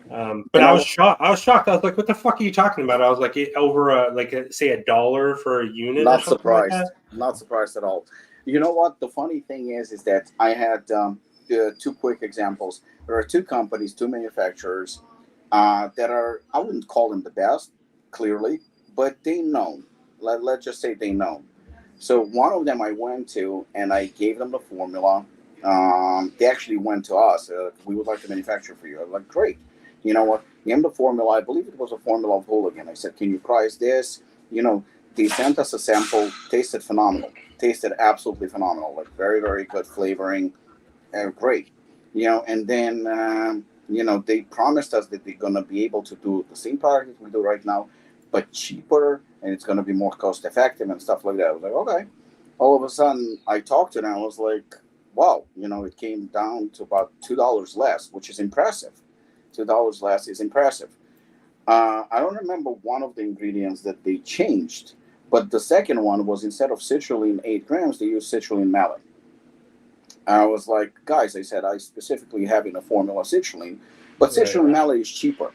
But I was shocked. I was like, "What the fuck are you talking about?" I was like, "Over say $1 for a unit." Not or something surprised. Like that? Not surprised at all. You know what? The funny thing is that I had two quick examples. There are two companies, two manufacturers that are, I wouldn't call them the best, clearly, but they know. Let's just say they know. So one of them I went to and I gave them the formula. They actually went to us. We would like to manufacture for you. I was like, great. You know what? Give them the formula. I believe it was a formula of Hooligan. I said, can you price this? They sent us a sample. Tasted phenomenal. Tasted absolutely phenomenal. Like very, very good flavoring. Great. And then, they promised us that they're going to be able to do the same product that we do right now, but cheaper, and it's going to be more cost effective and stuff like that. I was like, okay. All of a sudden, I talked to them. I was like, wow, it came down to about $2 less, which is impressive. $2 less is impressive. I don't remember one of the ingredients that they changed, but the second one was instead of citrulline 8 grams, they used citrulline malate. I was like, guys, I said, I specifically have in a formula citrulline, but citrulline malate is cheaper.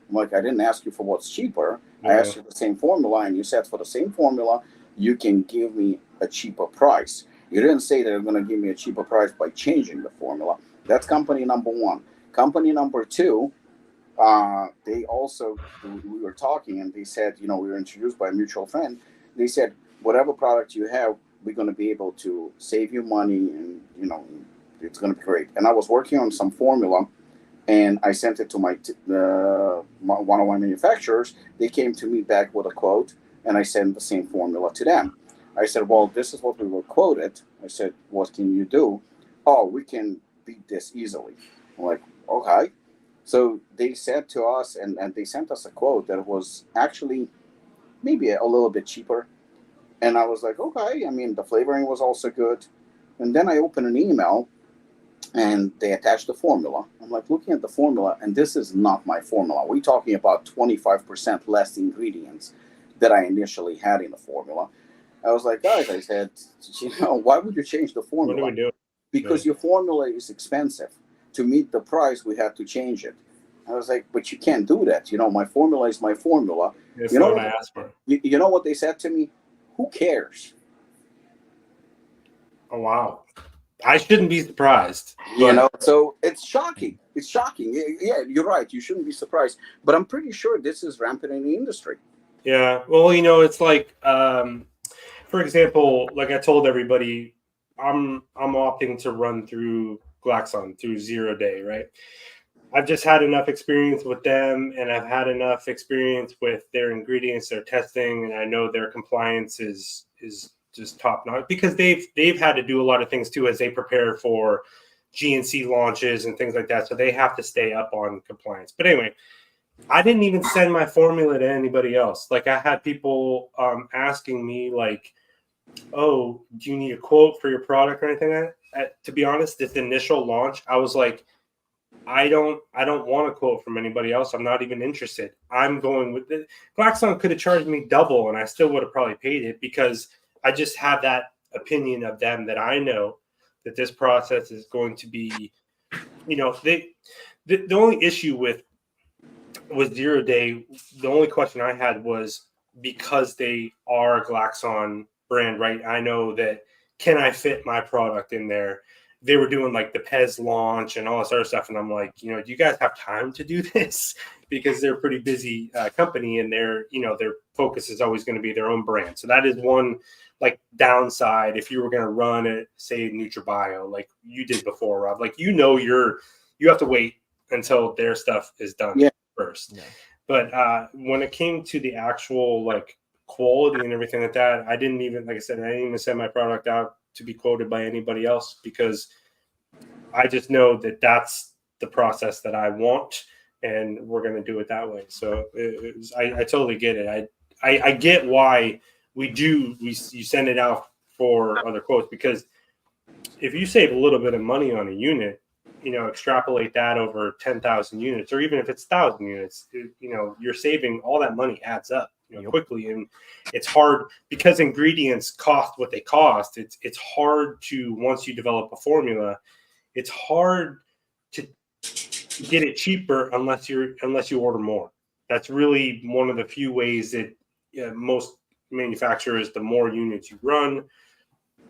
I'm like, I didn't ask you for what's cheaper. I asked you the same formula, and you said for the same formula, you can give me a cheaper price. You didn't say that you're going to give me a cheaper price by changing the formula. That's company number one. Company number two, they also, we were talking, and they said, we were introduced by a mutual friend. They said, whatever product you have, we're going to be able to save you money, and, it's going to be great. And I was working on some formula, and I sent it to one of my manufacturers. They came to me back with a quote, and I sent the same formula to them. I said, well, this is what we were quoted. I said, what can you do? Oh, we can beat this easily. I'm like, okay. So they said to us, and they sent us a quote that was actually maybe a little bit cheaper. And I was like, okay. I mean, the flavoring was also good. And then I opened an email, and they attached the formula. I'm like looking at the formula, and this is not my formula. We're talking about 25% less ingredients that I initially had in the formula. I was like, guys, I said, why would you change the formula? What do we do? Because your formula is expensive. To meet the price, we had to change it. I was like, but you can't do that. My formula is my formula. That's not what I asked for. You know what they said to me? Who cares? Oh, wow. I shouldn't be surprised. So it's shocking. It's shocking. Yeah, you're right. You shouldn't be surprised. But I'm pretty sure this is rampant in the industry. Yeah. Well, it's like, for example, like I told everybody, I'm opting to run through Glaxon, through 0 Day, right? I've just had enough experience with them, and I've had enough experience with their ingredients, their testing, and I know their compliance is just top notch because they've had to do a lot of things too as they prepare for GNC launches and things like that. So they have to stay up on compliance. But anyway, I didn't even send my formula to anybody else. Like I had people asking me like, oh, do you need a quote for your product or anything like that? To be honest, this initial launch, I was like, I don't want a quote from anybody else. I'm not even interested. I'm going with it. Glaxon could have charged me double and I still would have probably paid it because I just have that opinion of them that I know that this process is going to be, the only issue with 0 Day, the only question I had was because they are Glaxon brand, right? I know that, can I fit my product in there? They were doing like the Pez launch and all this other stuff. And I'm like, do you guys have time to do this? Because they're a pretty busy company, and their focus is always going to be their own brand. So that is one like downside. If you were going to run it, say NutraBio, like you did before, Rob, like, you have to wait until their stuff is done first. Yeah. But when it came to the actual like quality and everything like that, I didn't even send my product out to be quoted by anybody else, because I just know that that's the process that I want, and we're going to do it that way. So I totally get it. I get why you send it out for other quotes, because if you save a little bit of money on a unit, extrapolate that over 10,000 units, or even if it's 1,000 units, you're saving, all that money adds up quickly. And it's hard because ingredients cost what they cost. It's hard to, once you develop a formula, it's hard to get it cheaper unless you order more. That's really one of the few ways that most manufacturers, the more units you run,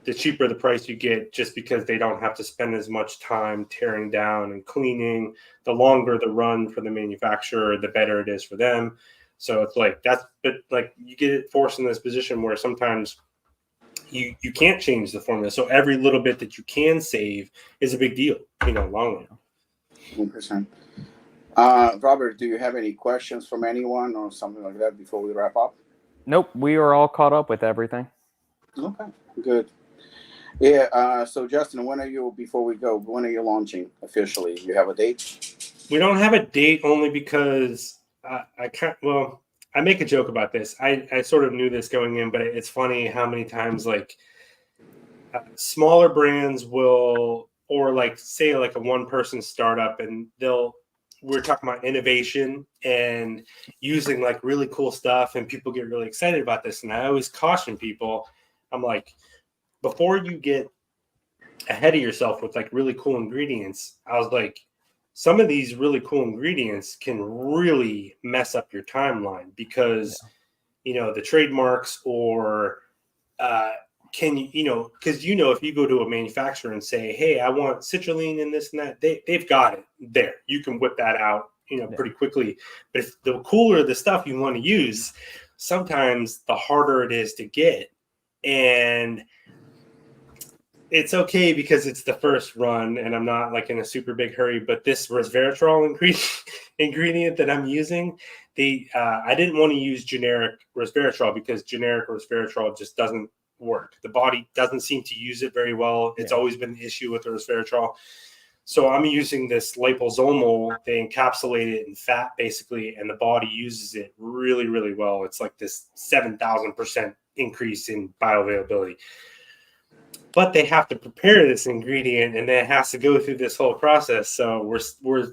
the cheaper the price you get, just because they don't have to spend as much time tearing down and cleaning. The longer the run for the manufacturer, the better it is for them. So it's like but like you get it forced in this position where sometimes you can't change the formula. So every little bit that you can save is a big deal, long run. 100%. Robert, do you have any questions from anyone or something like that before we wrap up? Nope, we are all caught up with everything. Okay, good. Yeah. So Justin, before we go, when are you launching officially? You have a date? We don't have a date, only because I make a joke about this. I sort of knew this going in, but it's funny how many times like smaller brands will, or like say like a one-person startup, and we're talking about innovation and using like really cool stuff, and people get really excited about this. And I always caution people, I'm like, before you get ahead of yourself with like really cool ingredients, I was like, some of these really cool ingredients can really mess up your timeline, because, the trademarks, or because if you go to a manufacturer and say, hey, I want citrulline in this and that, they've got it there. You can whip that out, pretty quickly. But if the cooler the stuff you want to use, sometimes the harder it is to get. And it's okay because it's the first run and I'm not like in a super big hurry, but this resveratrol ingredient that I'm using, I didn't want to use generic resveratrol, because generic resveratrol just doesn't work. The body doesn't seem to use it very well. It's always been an issue with the resveratrol. So I'm using this liposomal. They encapsulate it in fat basically, and the body uses it really, really well. It's like this 7,000% increase in bioavailability. But they have to prepare this ingredient, and then it has to go through this whole process. So we're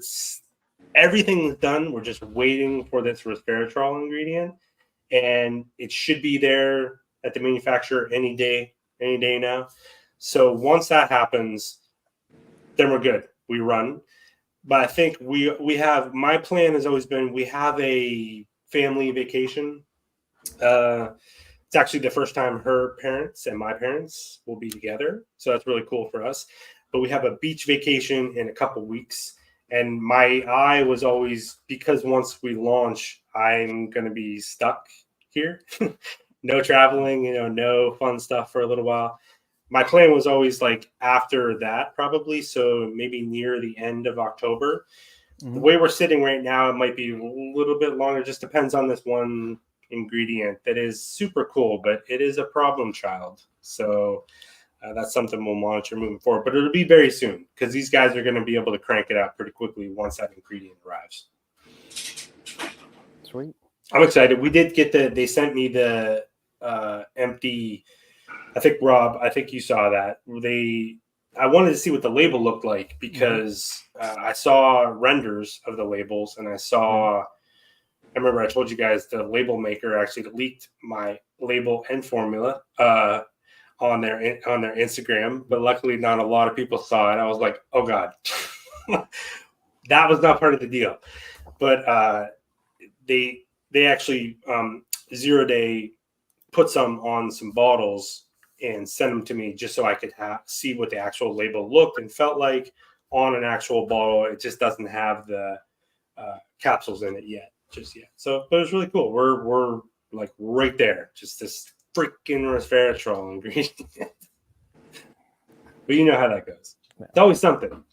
everything's done. We're just waiting for this resveratrol ingredient, and it should be there at the manufacturer any day now. So once that happens, then we're good. We run. But I think we have, my plan has always been, we have a family vacation. It's actually the first time her parents and my parents will be together. So that's really cool for us. But we have a beach vacation in a couple weeks. And my eye was always, because once we launch, I'm going to be stuck here. No traveling, no fun stuff for a little while. My plan was always like after that, probably. So maybe near the end of October. Mm-hmm. The way we're sitting right now, it might be a little bit longer. It just depends on this one ingredient that is super cool, but it is a problem child. So that's something we'll monitor moving forward. But it'll be very soon, because these guys are going to be able to crank it out pretty quickly once that ingredient arrives. Sweet. I'm excited. We did get they sent me the empty, I think, Rob, I think you saw that. I wanted to see what the label looked like, because I saw renders of the labels, and I remember I told you guys the label maker actually leaked my label and formula on their Instagram, but luckily not a lot of people saw it. I was like, oh God, that was not part of the deal. But they actually 0 Day put some on some bottles and sent them to me just so I could see what the actual label looked and felt like on an actual bottle. It just doesn't have the capsules in it just yet. So, but it's really cool. We're like right there, just this freaking resveratrol ingredient. But you know how that goes. It's always something.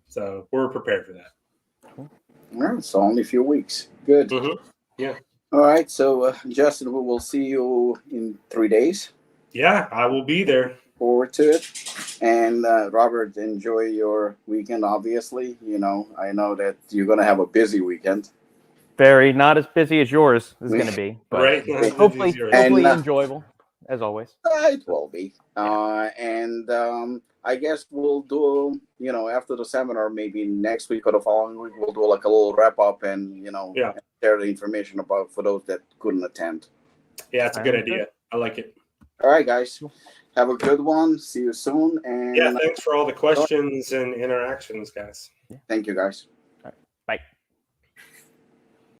So we're prepared for that. All right, so only a few weeks. Good. Mm-hmm. Yeah. All right, so Justin, we will see you in 3 days. Yeah, I will be there. Forward to it. And Robert, enjoy your weekend. Obviously, I know that you're going to have a busy weekend. Very not as busy as yours is going to be, but Right. hopefully And, enjoyable as always. It will be. And I guess we'll do, after the seminar, maybe next week or the following week, we'll do like a little wrap up and, share the information about for those that couldn't attend. Yeah, it's a good idea. I like it. All right, guys. Have a good one. See you soon. And yeah, thanks for all the questions and interactions, guys. thank you, guys.